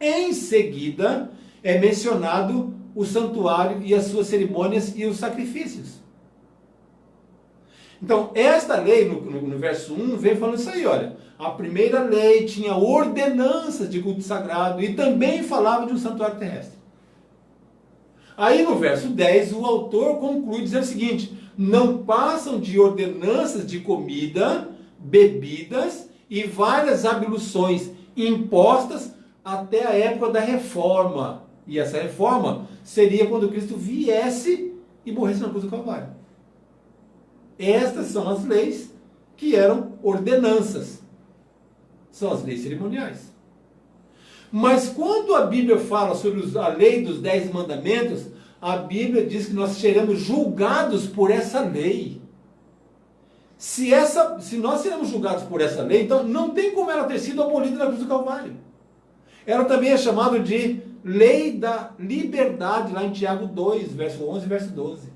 Em seguida, é mencionado o santuário e as suas cerimônias e os sacrifícios. Então, esta lei, no verso 1, vem falando isso aí, olha. A primeira lei tinha ordenanças de culto sagrado e também falava de um santuário terrestre. Aí no verso 10, o autor conclui dizendo o seguinte: não passam de ordenanças de comida, bebidas e várias abluções impostas até a época da reforma. E essa reforma seria quando Cristo viesse e morresse na cruz do Calvário. Estas são as leis que eram ordenanças. São as leis cerimoniais. Mas quando a Bíblia fala sobre a lei dos 10 mandamentos, a Bíblia diz que nós seremos julgados por essa lei. Se nós seremos julgados por essa lei, então não tem como ela ter sido abolida na cruz do Calvário. Ela também é chamada de lei da liberdade, lá em Tiago 2, verso 11 e verso 12.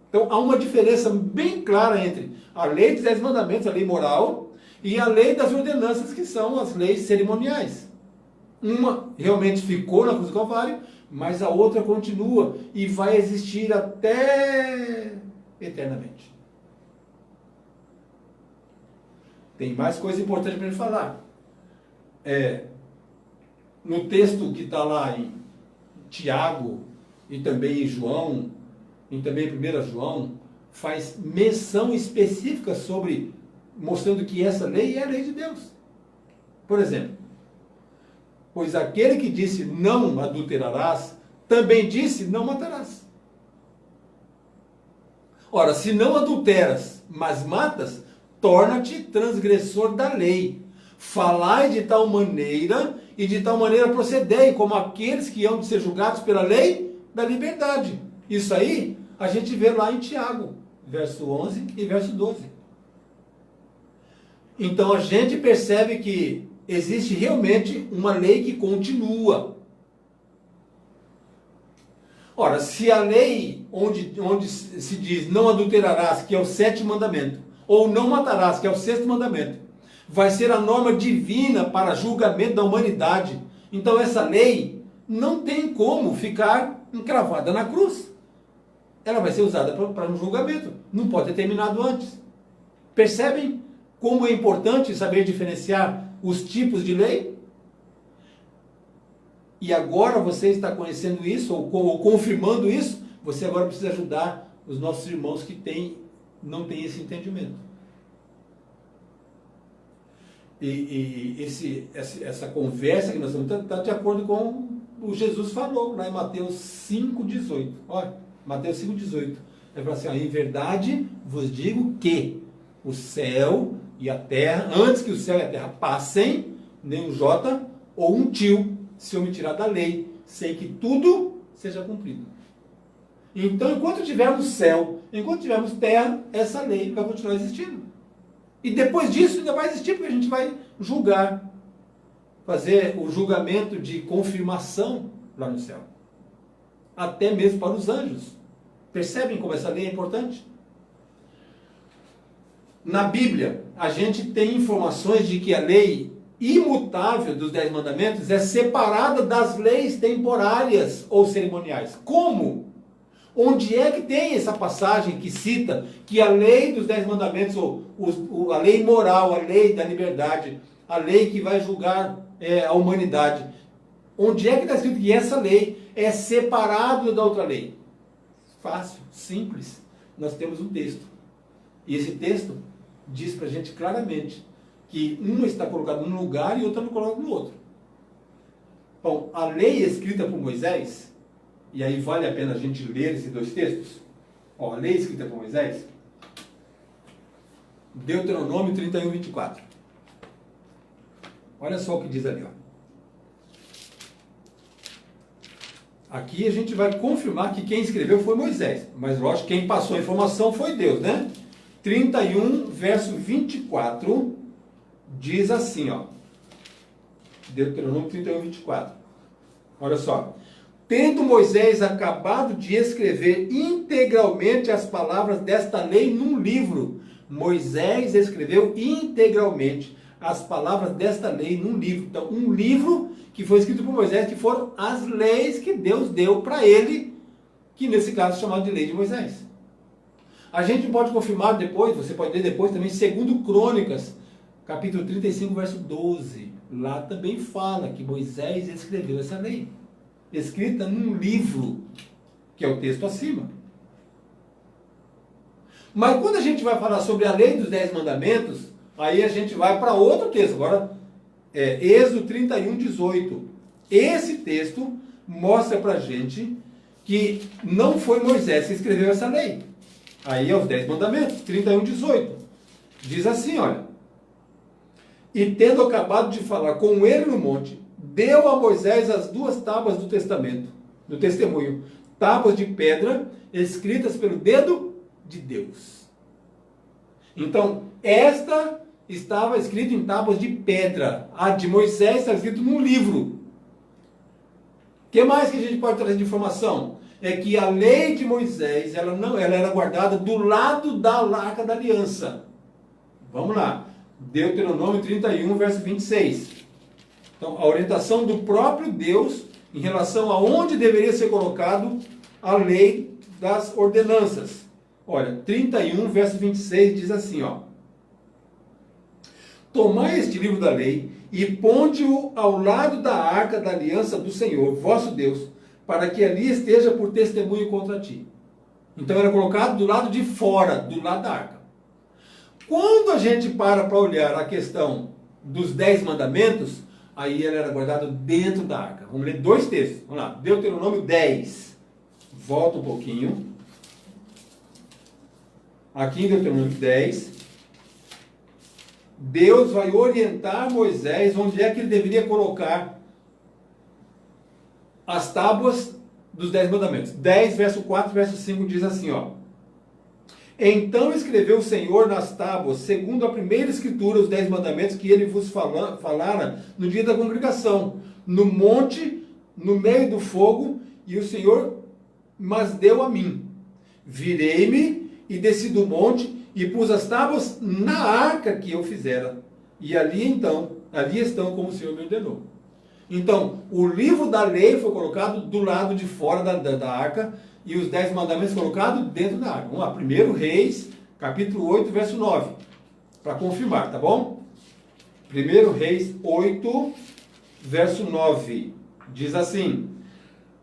Então há uma diferença bem clara entre a lei dos 10 mandamentos, a lei moral, e a lei das ordenanças, que são as leis cerimoniais. Uma realmente ficou na cruz do Calvário, mas a outra continua e vai existir até eternamente. Tem mais coisa importante para ele falar. No texto que está lá em Tiago e também em João, e também em 1 João, faz menção específica sobre, mostrando que essa lei é a lei de Deus. Por exemplo, pois aquele que disse não adulterarás, também disse não matarás. Ora, se não adulteras, mas matas, torna-te transgressor da lei. Falai de tal maneira e de tal maneira procedei, como aqueles que hão de ser julgados pela lei da liberdade. Isso aí a gente vê lá em Tiago, verso 11 e verso 12. Então a gente percebe que existe realmente uma lei que continua. Ora, se a lei onde se diz não adulterarás, que é o 7º mandamento, ou não matarás, que é o 6º mandamento, vai ser a norma divina para julgamento da humanidade, então essa lei não tem como ficar encravada na cruz. Ela vai ser usada para um julgamento. Não pode ter terminado antes. Percebem como é importante saber diferenciar os tipos de lei? E agora você está conhecendo isso, ou confirmando isso, você agora precisa ajudar os nossos irmãos que não têm esse entendimento. Essa conversa que nós estamos tendo está de acordo com o Jesus falou lá em Mateus 5,18. Olha, Mateus 5,18. Ele fala assim: em verdade vos digo que o céu e a terra, antes que o céu e a terra passem, nem um jota ou um tio se omitirá da lei, sem que tudo seja cumprido. Então, enquanto tivermos céu, enquanto tivermos terra, essa lei vai continuar existindo. E depois disso ainda vai existir, porque a gente vai julgar, fazer o julgamento de confirmação lá no céu. Até mesmo para os anjos. Percebem como essa lei é importante? Na Bíblia, a gente tem informações de que a lei imutável dos 10 mandamentos é separada das leis temporárias ou cerimoniais. Como? Onde é que tem essa passagem que cita que a lei dos 10 mandamentos, ou a lei moral, a lei da liberdade, a lei que vai julgar a humanidade, onde é que está escrito que essa lei é separada da outra lei? Fácil, simples. Nós temos um texto. E esse texto diz para a gente claramente que uma está colocada num lugar e outra não colocada no outro. Bom, a lei escrita por Moisés, e aí vale a pena a gente ler esses dois textos. Ó, a lei escrita por Moisés, Deuteronômio 31, 24. Olha só o que diz ali, ó. Aqui a gente vai confirmar que quem escreveu foi Moisés, mas lógico, quem passou a informação foi Deus, né? 31, verso 24, diz assim, ó. Deuteronômio 31, 24. Olha só. Tendo Moisés acabado de escrever integralmente as palavras desta lei num livro. Moisés escreveu integralmente as palavras desta lei num livro. Então, um livro que foi escrito por Moisés, que foram as leis que Deus deu para ele, que nesse caso é chamado de lei de Moisés. A gente pode confirmar depois, você pode ler depois também, 2 Crônicas, capítulo 35, verso 12. Lá também fala que Moisés escreveu essa lei, escrita num livro, que é o texto acima. Mas quando a gente vai falar sobre a lei dos 10 mandamentos, aí a gente vai para outro texto. Agora, Êxodo 31, 18. Esse texto mostra para a gente que não foi Moisés que escreveu essa lei. Aí é os 10 mandamentos, 31, 18. Diz assim, olha. E tendo acabado de falar com ele no monte, deu a Moisés as 2 tábuas do testamento, do testemunho, tábuas de pedra, escritas pelo dedo de Deus. Então, esta estava escrita em tábuas de pedra. A de Moisés está escrito num livro. O que mais que a gente pode trazer de informação? É que a lei de Moisés, ela era guardada do lado da arca da aliança. Vamos lá. Deuteronômio 31, verso 26. Então, a orientação do próprio Deus em relação a onde deveria ser colocado a lei das ordenanças. Olha, 31, verso 26 diz assim, ó. Tomai este livro da lei e ponde-o ao lado da arca da aliança do Senhor, vosso Deus, para que ali esteja por testemunho contra ti. Então era colocado do lado de fora, do lado da arca. Quando a gente para olhar a questão dos 10 mandamentos, aí ela era guardada dentro da arca. Vamos ler 2 textos. Vamos lá, Deuteronômio 10. Volta um pouquinho. Aqui em Deuteronômio 10, Deus vai orientar Moisés onde é que ele deveria colocar as tábuas dos 10 mandamentos. 10, verso 4, verso 5 diz assim, ó. Então escreveu o Senhor nas tábuas, segundo a primeira escritura, os 10 mandamentos que ele vos falara no dia da congregação, no monte, no meio do fogo, e o Senhor mas deu a mim. Virei-me e desci do monte e pus as tábuas na arca que eu fizera. E ali estão como o Senhor me ordenou. Então, o livro da lei foi colocado do lado de fora da arca e os 10 mandamentos colocados dentro da arca. Vamos lá, 1 Reis, capítulo 8, verso 9. Para confirmar, tá bom? 1 Reis 8, verso 9. Diz assim: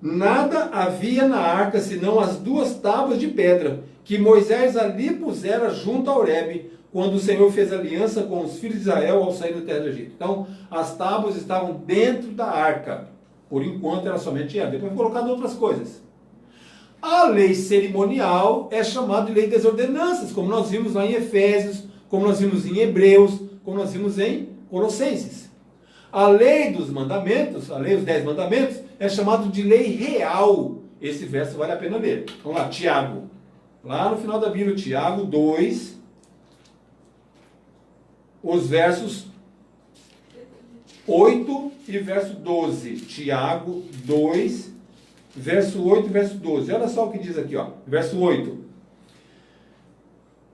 Nada havia na arca senão as 2 tábuas de pedra que Moisés ali pusera junto a Horebe, quando o Senhor fez aliança com os filhos de Israel ao sair da terra do Egito. Então, as tábuas estavam dentro da arca. Por enquanto era somente ela. Depois foi colocado outras coisas. A lei cerimonial é chamada de lei das ordenanças, como nós vimos lá em Efésios, como nós vimos em Hebreus, como nós vimos em Colossenses. A lei dos mandamentos, a lei dos 10 mandamentos, é chamada de lei real. Esse verso vale a pena ler. Vamos lá, Tiago. Lá no final da Bíblia, Tiago 2, os versos 8 e verso 12. Tiago 2, verso 8 e verso 12. Olha só o que diz aqui, ó. Verso 8.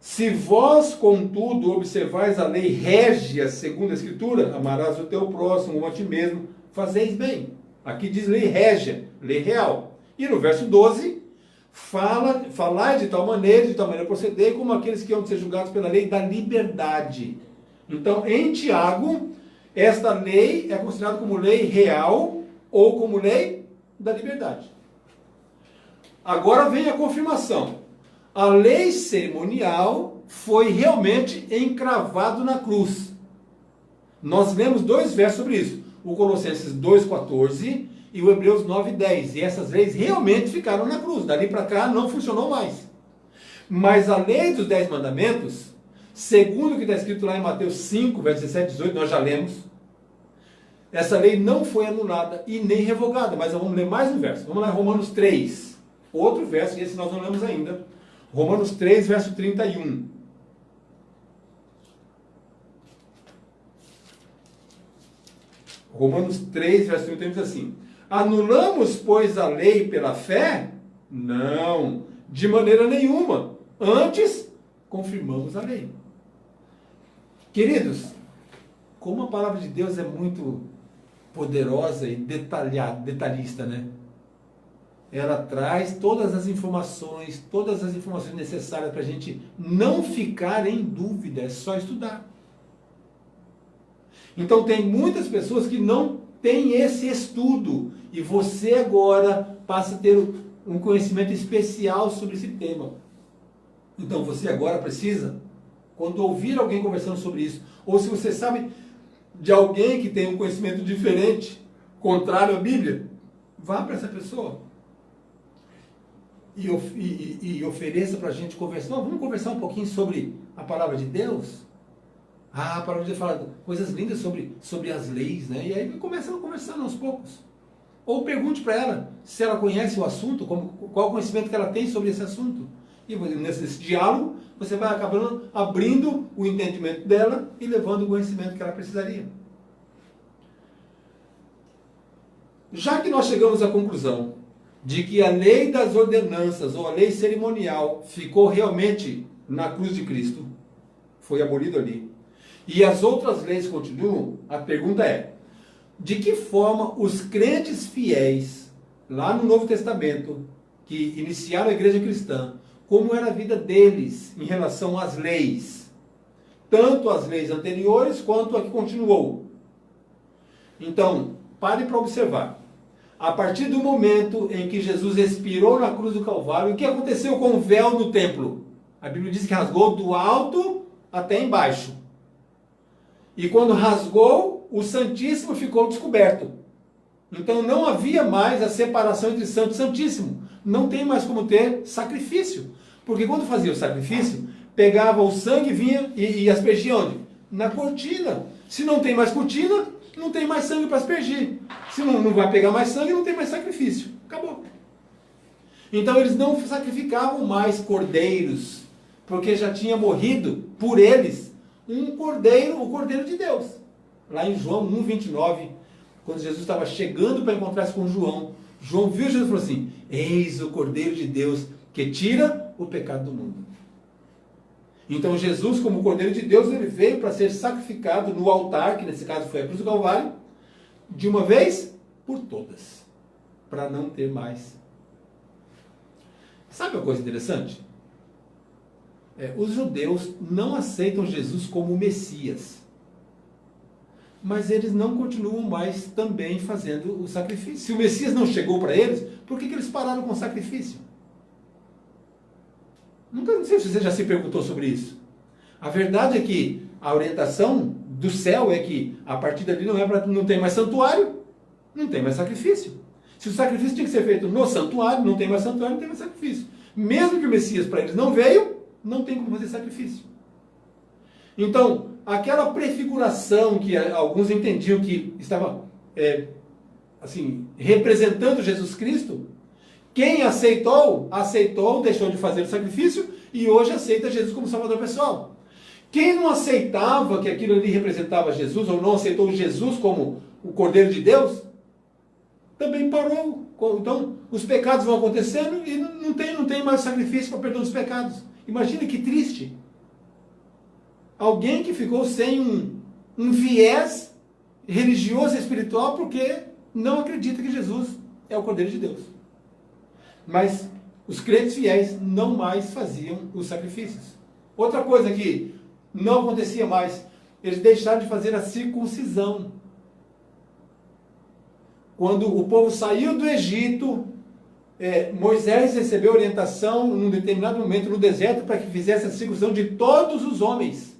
Se vós, contudo, observais a lei régia segundo a Escritura, amarás o teu próximo como a ti mesmo, fazeis bem. Aqui diz lei régia, lei real. E no verso 12, falai de tal maneira procedei, como aqueles que hão de ser julgados pela lei da liberdade. Então, em Tiago, esta lei é considerada como lei real ou como lei da liberdade. Agora vem a confirmação. A lei cerimonial foi realmente encravado na cruz. Nós lemos 2 versos sobre isso. O Colossenses 2,14 e o Hebreus 9,10. E essas leis realmente ficaram na cruz. Dali para cá não funcionou mais. Mas a lei dos 10 mandamentos, segundo o que está escrito lá em Mateus 5, verso 17 e 18, nós já lemos. essa lei não foi anulada e nem revogada. Mas vamos ler mais um verso. Vamos lá, Romanos 3. Outro verso, esse nós não lemos ainda. Romanos 3, verso 31. Romanos 3, verso 31 diz assim: anulamos, pois, a lei pela fé? Não, de maneira nenhuma. Antes, confirmamos a lei. Queridos, como a palavra de Deus é muito poderosa e detalhista, né? Ela traz todas as informações necessárias para a gente não ficar em dúvida, é só estudar. Então tem muitas pessoas que não têm esse estudo, e você agora passa a ter um conhecimento especial sobre esse tema. Então você agora precisa, quando ouvir alguém conversando sobre isso, ou se você sabe de alguém que tem um conhecimento diferente, contrário à Bíblia, vá para essa pessoa e ofereça para a gente conversar. Vamos conversar um pouquinho sobre a palavra de Deus? A palavra de Deus fala coisas lindas sobre as leis, né? E aí começa conversando aos poucos. Ou pergunte para ela se ela conhece o assunto, qual o conhecimento que ela tem sobre esse assunto. E nesse diálogo, você vai acabando abrindo o entendimento dela e levando o conhecimento que ela precisaria. Já que nós chegamos à conclusão de que a lei das ordenanças, ou a lei cerimonial, ficou realmente na cruz de Cristo, foi abolido ali, e as outras leis continuam, a pergunta é: de que forma os crentes fiéis, lá no Novo Testamento, que iniciaram a igreja cristã, como era a vida deles em relação às leis? Tanto as leis anteriores quanto a que continuou. Então, pare para observar. A partir do momento em que Jesus expirou na cruz do Calvário, o que aconteceu com o véu no templo? A Bíblia diz que rasgou do alto até embaixo. E quando rasgou, o Santíssimo ficou descoberto. Então não havia mais a separação entre Santo e Santíssimo. Não tem mais como ter sacrifício. Porque quando fazia o sacrifício, pegava o sangue e vinha e aspergia onde? Na cortina. Se não tem mais cortina, não tem mais sangue para aspergir. Se não vai pegar mais sangue, não tem mais sacrifício. Acabou. Então eles não sacrificavam mais cordeiros, porque já tinha morrido por eles um cordeiro, o Cordeiro de Deus. Lá em João 1,29, quando Jesus estava chegando para encontrar-se com João, João viu Jesus e falou assim: eis o Cordeiro de Deus que tira o pecado do mundo. Então Jesus, como Cordeiro de Deus, ele veio para ser sacrificado no altar, que nesse caso foi a cruz do Calvário, de uma vez por todas, para não ter mais. Sabe uma coisa interessante? Os judeus não aceitam Jesus como o Messias, mas eles não continuam mais também fazendo o sacrifício. Se o Messias não chegou para eles, por que eles pararam com o sacrifício? Não sei se você já se perguntou sobre isso. A verdade é que a orientação do céu é que a partir dali não tem mais santuário, não tem mais sacrifício. Se o sacrifício tinha que ser feito no santuário, não tem mais santuário, não tem mais sacrifício. Mesmo que o Messias para eles não veio, não tem como fazer sacrifício. Então, aquela prefiguração que alguns entendiam que estava representando Jesus Cristo, quem aceitou, deixou de fazer o sacrifício e hoje aceita Jesus como Salvador pessoal. Quem não aceitava que aquilo ali representava Jesus, ou não aceitou Jesus como o Cordeiro de Deus, também parou. Então, os pecados vão acontecendo e não tem mais sacrifício para perdão dos pecados. Imagina que triste. Alguém que ficou sem um viés religioso e espiritual porque não acredita que Jesus é o Cordeiro de Deus. Mas os crentes fiéis não mais faziam os sacrifícios. Outra coisa que não acontecia mais, eles deixaram de fazer a circuncisão. Quando o povo saiu do Egito, Moisés recebeu orientação num determinado momento no deserto para que fizesse a circuncisão de todos os homens.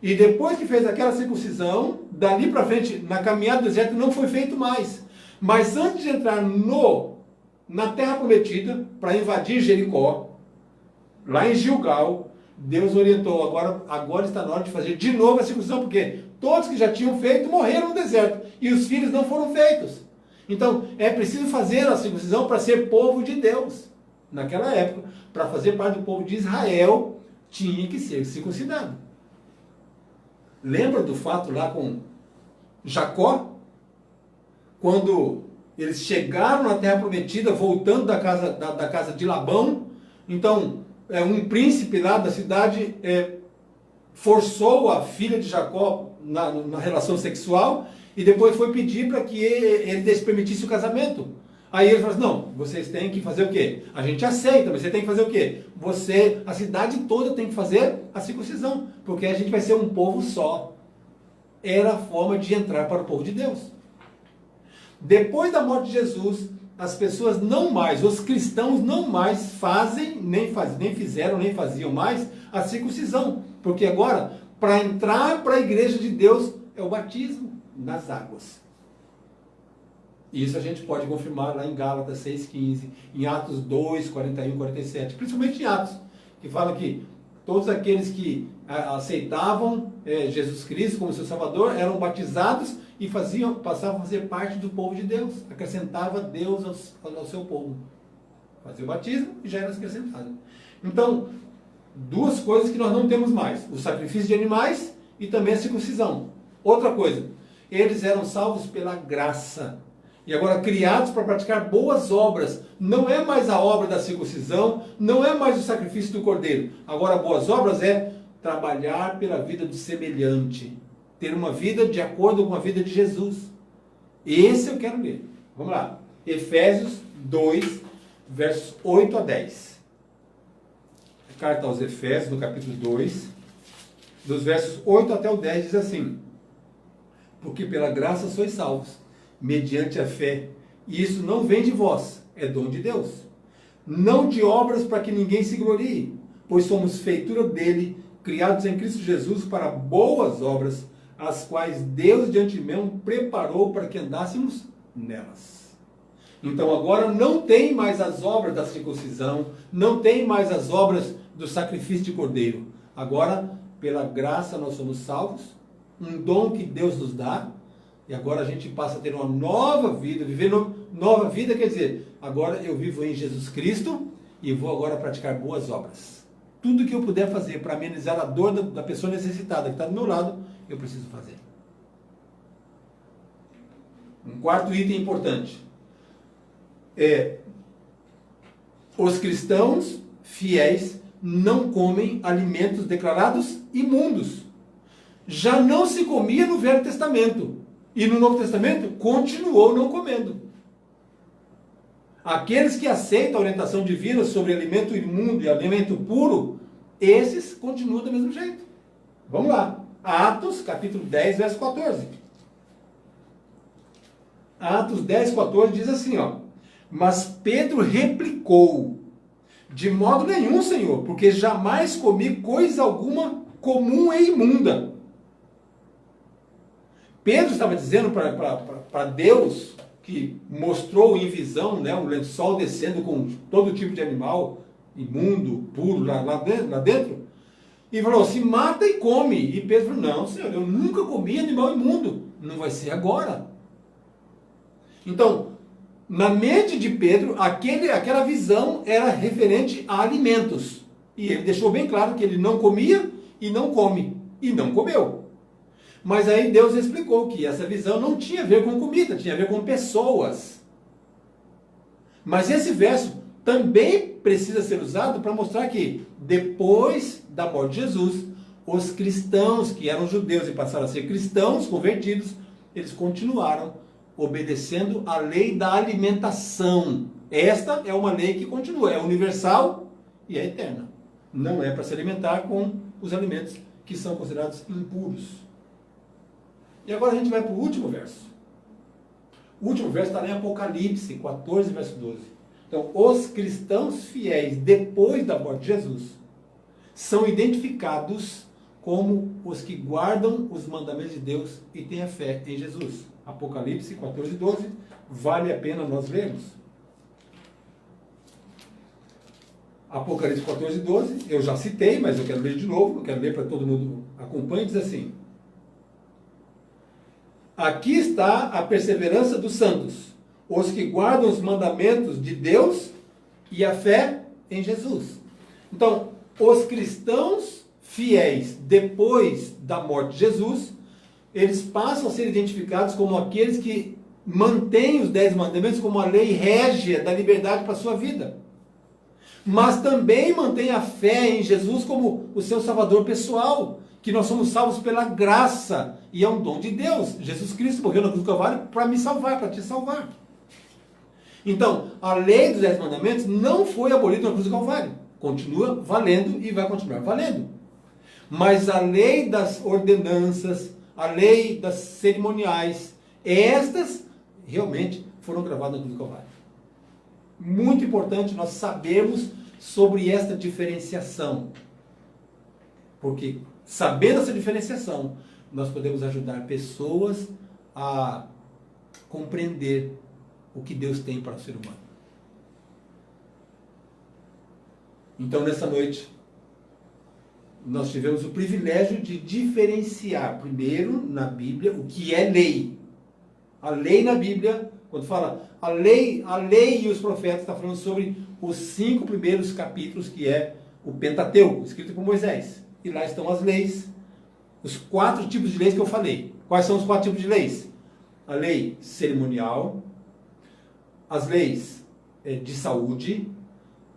E depois que fez aquela circuncisão, dali para frente, na caminhada do deserto, não foi feito mais. Mas antes de entrar na terra prometida, para invadir Jericó, lá em Gilgal, Deus orientou, agora está na hora de fazer de novo a circuncisão, porque todos que já tinham feito morreram no deserto, e os filhos não foram feitos. Então, é preciso fazer a circuncisão para ser povo de Deus. Naquela época, para fazer parte do povo de Israel, tinha que ser circuncidado. Lembra do fato lá com Jacó? Quando eles chegaram na terra prometida, voltando da casa de Labão, então, um príncipe lá da cidade forçou a filha de Jacó na relação sexual, e depois foi pedir para que ele permitisse o casamento. Aí ele falou assim, não, vocês têm que fazer o quê? A gente aceita, mas você tem que fazer o quê? A cidade toda tem que fazer a circuncisão, porque a gente vai ser um povo só. Era a forma de entrar para o povo de Deus. Depois da morte de Jesus, as pessoas não mais, os cristãos não mais nem fizeram, nem faziam mais a circuncisão. Porque agora, para entrar para a igreja de Deus, é o batismo nas águas. Isso a gente pode confirmar lá em Gálatas 6,15, em Atos 2, 41, 47, principalmente em Atos, que fala que todos aqueles que aceitavam Jesus Cristo como seu Salvador eram batizados e passavam a fazer parte do povo de Deus. Acrescentava Deus ao seu povo. Fazia o batismo e já era acrescentado. Então, duas coisas que nós não temos mais: o sacrifício de animais e também a circuncisão. Outra coisa, eles eram salvos pela graça. E agora criados para praticar boas obras. Não é mais a obra da circuncisão, não é mais o sacrifício do cordeiro. Agora, boas obras é trabalhar pela vida do semelhante. Ter uma vida de acordo com a vida de Jesus. Esse eu quero ler. Vamos lá. Efésios 2, versos 8 a 10. A carta aos Efésios, no capítulo 2, dos versos 8 até o 10, diz assim: porque pela graça sois salvos, mediante a fé, e isso não vem de vós, é dom de Deus. Não de obras para que ninguém se glorie, pois somos feitura dele, criados em Cristo Jesus para boas obras, as quais Deus de antemão preparou para que andássemos nelas. Então agora não tem mais as obras da circuncisão, não tem mais as obras do sacrifício de cordeiro. Agora, pela graça, nós somos salvos, um dom que Deus nos dá, e agora a gente passa a ter uma nova vida. Viver nova vida quer dizer, agora eu vivo em Jesus Cristo e vou agora praticar boas obras. Tudo que eu puder fazer para amenizar a dor da pessoa necessitada que está do meu lado, eu preciso fazer. Um quarto item importante. Os cristãos fiéis não comem alimentos declarados imundos. Já não se comia no Velho Testamento. E no Novo Testamento, continuou não comendo. Aqueles que aceitam a orientação divina sobre alimento imundo e alimento puro, esses continuam do mesmo jeito. Vamos lá. Atos, capítulo 10, verso 14. Atos 10, 14 diz assim, ó: mas Pedro replicou: de modo nenhum, Senhor, porque jamais comi coisa alguma comum e imunda. Pedro estava dizendo para Deus, que mostrou em visão, né, um lençol descendo com todo tipo de animal imundo, puro, lá dentro, e falou assim: mata e come. E Pedro falou: não, Senhor, eu nunca comi animal imundo, não vai ser agora. Então, na mente de Pedro, aquela visão era referente a alimentos, e ele deixou bem claro que ele não comia e não come, e não comeu. Mas aí Deus explicou que essa visão não tinha a ver com comida, tinha a ver com pessoas. Mas esse verso também precisa ser usado para mostrar que, depois da morte de Jesus, os cristãos que eram judeus e passaram a ser cristãos convertidos, eles continuaram obedecendo a lei da alimentação. Esta é uma lei que continua, é universal e é eterna. Não é para se alimentar com os alimentos que são considerados impuros. E agora a gente vai para o último verso. O último verso está em Apocalipse 14, verso 12. Então, os cristãos fiéis, depois da morte de Jesus, são identificados como os que guardam os mandamentos de Deus e têm a fé em Jesus. Apocalipse 14, 12. Vale a pena nós lermos. Apocalipse 14, 12. Eu já citei, mas eu quero ler de novo. Eu quero ler para todo mundo acompanhe. Diz assim: Aqui está a perseverança dos santos, os que guardam os mandamentos de Deus e a fé em Jesus. Então, os cristãos fiéis depois da morte de Jesus, eles passam a ser identificados como aqueles que mantêm os 10 mandamentos como a lei régia da liberdade para a sua vida. Mas também mantém a fé em Jesus como o seu salvador pessoal, que nós somos salvos pela graça e é um dom de Deus. Jesus Cristo morreu na cruz do Calvário para me salvar, para te salvar. Então, a lei dos 10 mandamentos não foi abolida na cruz do Calvário. Continua valendo e vai continuar valendo. Mas a lei das ordenanças, a lei das cerimoniais, estas realmente foram gravadas na cruz do Calvário. Muito importante nós sabermos sobre esta diferenciação. Porque, sabendo essa diferenciação, nós podemos ajudar pessoas a compreender o que Deus tem para o ser humano. Então, nessa noite, nós tivemos o privilégio de diferenciar, primeiro, na Bíblia, o que é lei. A lei na Bíblia, quando fala a lei e os profetas, está falando sobre os 5 primeiros capítulos, que é o Pentateuco, escrito por Moisés. E lá estão as leis, os 4 tipos de leis que eu falei. Quais são os 4 tipos de leis? A lei cerimonial, as leis de saúde,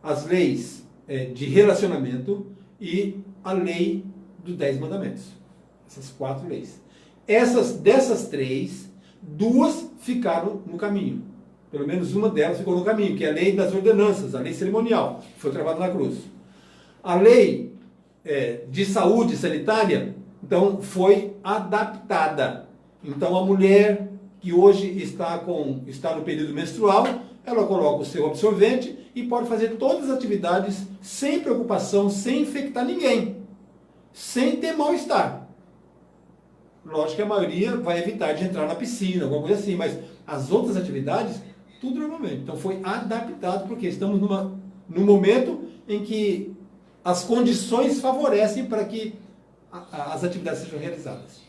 as leis de relacionamento e a lei dos 10 mandamentos. Essas 4 leis. Dessas 3, 2 ficaram no caminho. Pelo menos uma delas ficou no caminho, que é a lei das ordenanças, a lei cerimonial, que foi travada na cruz. A lei de saúde sanitária, então, foi adaptada. Então, a mulher que hoje está no período menstrual, ela coloca o seu absorvente e pode fazer todas as atividades sem preocupação, sem infectar ninguém, sem ter mal-estar. Lógico que a maioria vai evitar de entrar na piscina, alguma coisa assim, mas as outras atividades, tudo normalmente. Então foi adaptado porque estamos num momento em que as condições favorecem para que as atividades sejam realizadas.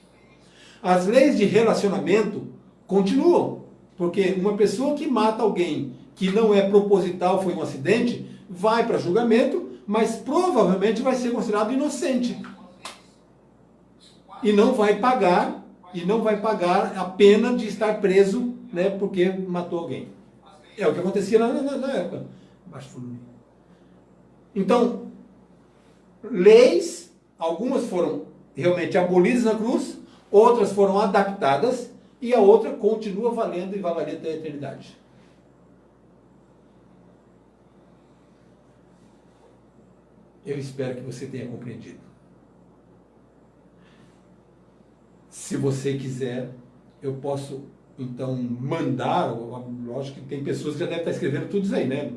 As leis de relacionamento continuam, porque uma pessoa que mata alguém que não é proposital, foi um acidente, vai para julgamento, mas provavelmente vai ser considerado inocente. E não vai pagar a pena de estar preso, né, porque matou alguém. É o que acontecia na época. Então, leis, algumas foram realmente abolidas na cruz, outras foram adaptadas e a outra continua valendo e vai valer até a eternidade. Eu espero que você tenha compreendido. Se você quiser, eu posso então mandar, lógico que tem pessoas que já devem estar escrevendo tudo isso aí, né?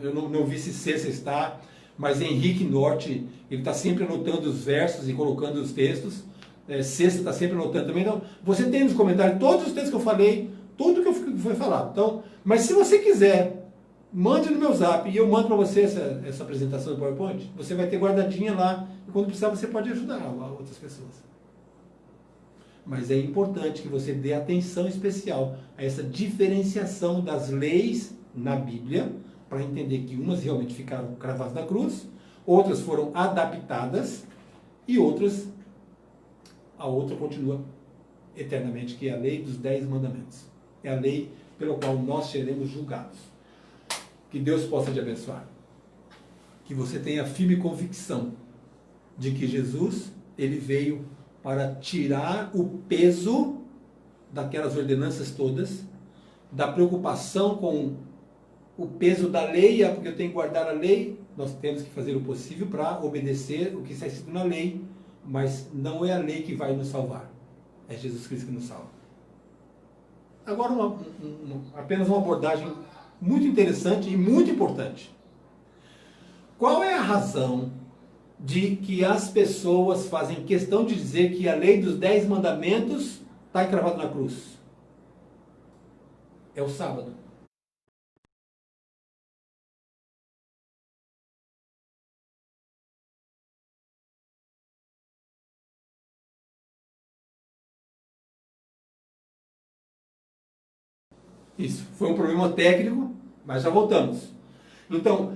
Eu não vi se César está, mas Henrique Norte, ele está sempre anotando os versos e colocando os textos. César está sempre anotando também. Então, você tem nos comentários todos os textos que eu falei, tudo que foi falado. Então, mas se você quiser, mande no meu zap e eu mando para você essa apresentação do PowerPoint. Você vai ter guardadinha lá e quando precisar você pode ajudar outras pessoas. Mas é importante que você dê atenção especial a essa diferenciação das leis na Bíblia, para entender que umas realmente ficaram cravadas na cruz, outras foram adaptadas e a outra continua eternamente, que é a lei dos 10 mandamentos. É a lei pela qual nós seremos julgados. Que Deus possa te abençoar. Que você tenha firme convicção de que Jesus, ele veio para tirar o peso daquelas ordenanças todas, da preocupação com o peso da lei, porque eu tenho que guardar a lei, nós temos que fazer o possível para obedecer o que está escrito na lei, mas não é a lei que vai nos salvar, é Jesus Cristo que nos salva. Agora, apenas uma abordagem muito interessante e muito importante. Qual é a razão de que as pessoas fazem questão de dizer que a lei dos 10 mandamentos está encravada na cruz? É o sábado. Isso, foi um problema técnico, mas já voltamos. Então,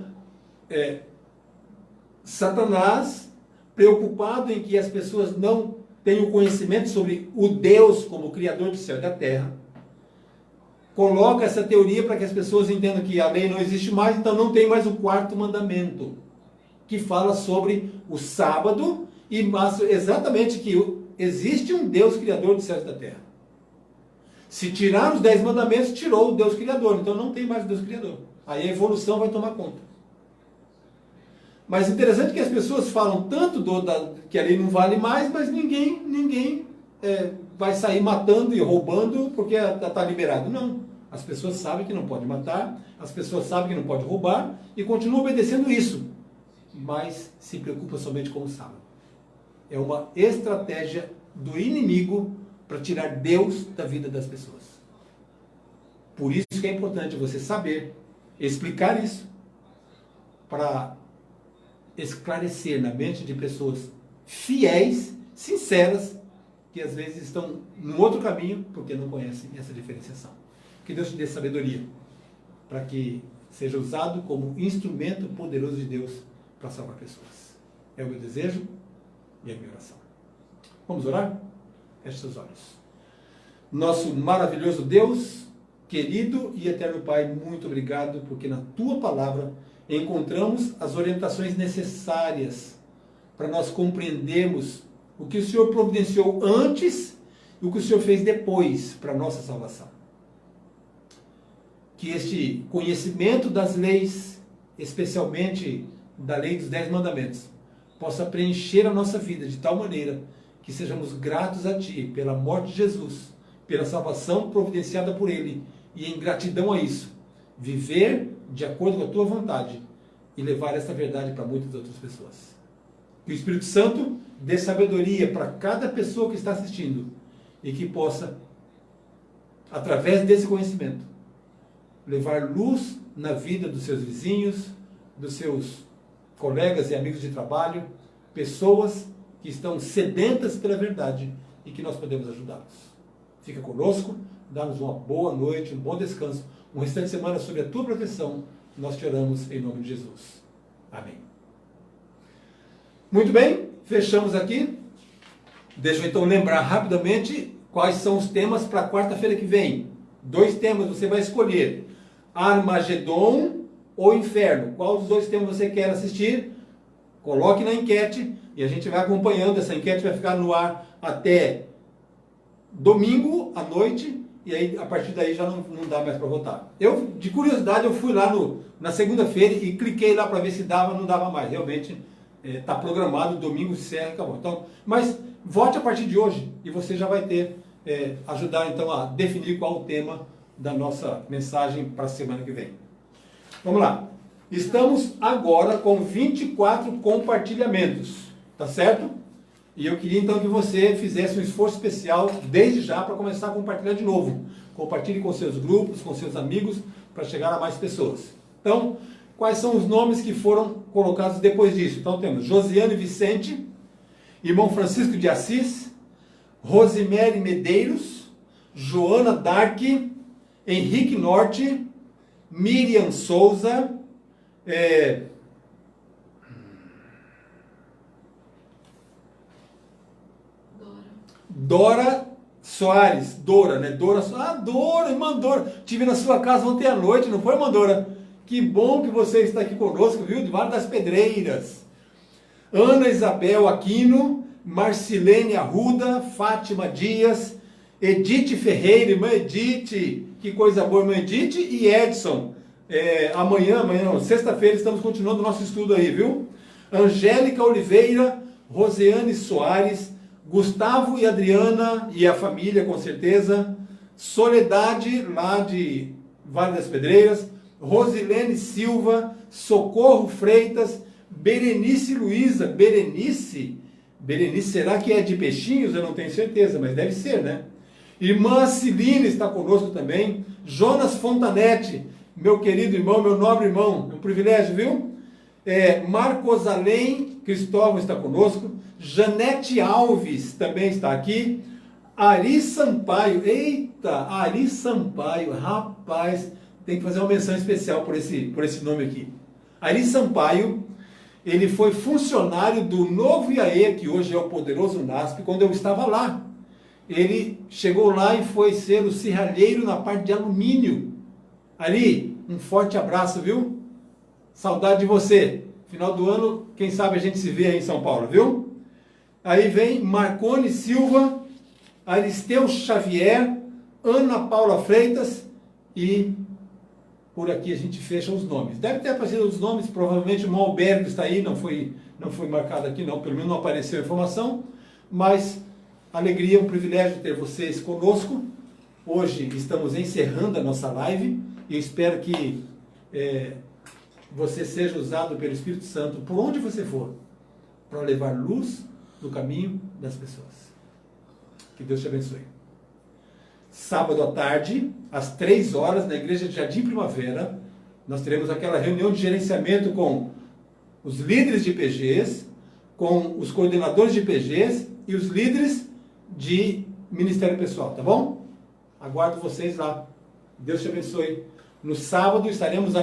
Satanás, preocupado em que as pessoas não tenham conhecimento sobre o Deus como Criador do céu e da terra, coloca essa teoria para que as pessoas entendam que a lei não existe mais, então não tem mais o quarto mandamento, que fala sobre o sábado e mostra exatamente que existe um Deus Criador do céu e da terra. Se tirar os 10 mandamentos, tirou o Deus Criador, então não tem mais o Deus Criador. Aí a evolução vai tomar conta. Mas interessante que as pessoas falam tanto que a lei não vale mais, mas ninguém vai sair matando e roubando porque está liberado. Não. As pessoas sabem que não pode matar, as pessoas sabem que não pode roubar e continuam obedecendo isso. Mas se preocupa somente com o sábado. É uma estratégia do inimigo para tirar Deus da vida das pessoas. Por isso que é importante você saber explicar isso para esclarecer na mente de pessoas fiéis, sinceras, que às vezes estão num outro caminho porque não conhecem essa diferenciação. Que Deus te dê sabedoria para que seja usado como instrumento poderoso de Deus para salvar pessoas. É o meu desejo e a minha oração. Vamos orar? Feche seus olhos. Nosso maravilhoso Deus, querido e eterno Pai, muito obrigado porque na Tua palavra encontramos as orientações necessárias para nós compreendermos o que o Senhor providenciou antes e o que o Senhor fez depois para a nossa salvação. Que este conhecimento das leis, especialmente da lei dos 10 mandamentos, possa preencher a nossa vida de tal maneira que sejamos gratos a Ti pela morte de Jesus, pela salvação providenciada por Ele, e em gratidão a isso, viver de acordo com a Tua vontade e levar essa verdade para muitas outras pessoas. Que o Espírito Santo dê sabedoria para cada pessoa que está assistindo e que possa, através desse conhecimento, levar luz na vida dos seus vizinhos, dos seus colegas e amigos de trabalho, pessoas que estão sedentas pela verdade e que nós podemos ajudá-los. Fica conosco, dá-nos uma boa noite, um bom descanso, um restante de semana sob a Tua proteção. Nós te oramos em nome de Jesus. Amém. Muito bem, fechamos aqui. Deixa eu então lembrar rapidamente quais são os temas para quarta-feira que vem. 2 temas você vai escolher: Armagedon ou Inferno. Qual dos 2 temas você quer assistir? Coloque na enquete e a gente vai acompanhando. Essa enquete vai ficar no ar até domingo à noite, e aí a partir daí já não dá mais para votar. Eu, de curiosidade, eu fui lá na segunda-feira e cliquei lá para ver se dava, não dava mais. Realmente está programado, domingo encerra e acabou. Então, mas vote a partir de hoje e você já vai ter, ajudar então a definir qual o tema da nossa mensagem para a semana que vem. Vamos lá. Estamos agora com 24 compartilhamentos, tá certo? E eu queria então que você fizesse um esforço especial desde já para começar a compartilhar de novo. Compartilhe com seus grupos, com seus amigos, para chegar a mais pessoas. Então, quais são os nomes que foram colocados depois disso? Então temos Josiane Vicente, irmão Francisco de Assis, Rosemary Medeiros, Joana Dark, Henrique Norte, Miriam Souza, Dora Soares, Dora, né? Dora, irmã Dora. Tive na sua casa ontem à noite, não foi, irmã Dora? Que bom que você está aqui conosco, viu? De Vale das Pedreiras. Ana Isabel Aquino, Marcilene Arruda, Fátima Dias, Edith Ferreira, irmã Edith, que coisa boa, irmã Edith, e Edson. Amanhã não, sexta-feira estamos continuando o nosso estudo aí, viu? Angélica Oliveira, Rosiane Soares, Gustavo e Adriana e a família, com certeza. Soledade, lá de Vale das Pedreiras. Rosilene Silva, Socorro Freitas, Berenice Luiza. Berenice, será que é de Peixinhos? Eu não tenho certeza, mas deve ser, né? Irmã Ciline está conosco também. Jonas Fontanete, meu querido irmão, meu nobre irmão. É um privilégio, viu? Marcos Além Cristóvão está conosco. Janete Alves também está aqui. Ari Sampaio, eita, Ari Sampaio, rapaz, tem que fazer uma menção especial por esse nome aqui. Ari Sampaio, ele foi funcionário do Novo IAE, que hoje é o poderoso NASP, quando eu estava lá. Ele chegou lá e foi ser o serralheiro na parte de alumínio. Ari, um forte abraço, viu? Saudade de você. Final do ano, quem sabe a gente se vê aí em São Paulo, viu? Aí vem Marcone Silva, Aristeu Xavier, Ana Paula Freitas e por aqui a gente fecha os nomes. Deve ter aparecido os nomes, provavelmente o Malberto está aí, não foi marcado aqui não, pelo menos não apareceu a informação, mas alegria, um privilégio ter vocês conosco. Hoje estamos encerrando a nossa live e eu espero que você seja usado pelo Espírito Santo por onde você for, para levar luz no caminho das pessoas. Que Deus te abençoe. Sábado à tarde, às 3 horas, na igreja de Jardim Primavera, nós teremos aquela reunião de gerenciamento com os líderes de IPGs, com os coordenadores de IPGs e os líderes de Ministério Pessoal, tá bom? Aguardo vocês lá. Deus te abençoe. No sábado estaremos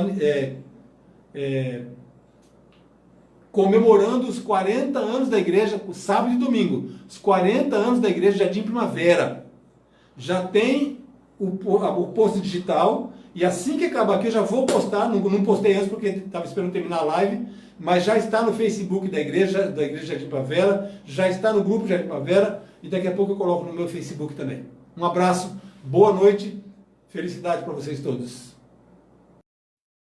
comemorando os 40 anos da igreja, sábado e domingo, os 40 anos da igreja Jardim Primavera. Já tem o post digital, e assim que acabar aqui eu já vou postar, não postei antes porque estava esperando terminar a live, mas já está no Facebook da igreja Jardim Primavera, já está no grupo Jardim Primavera, e daqui a pouco eu coloco no meu Facebook também. Um abraço, boa noite, felicidade para vocês todos.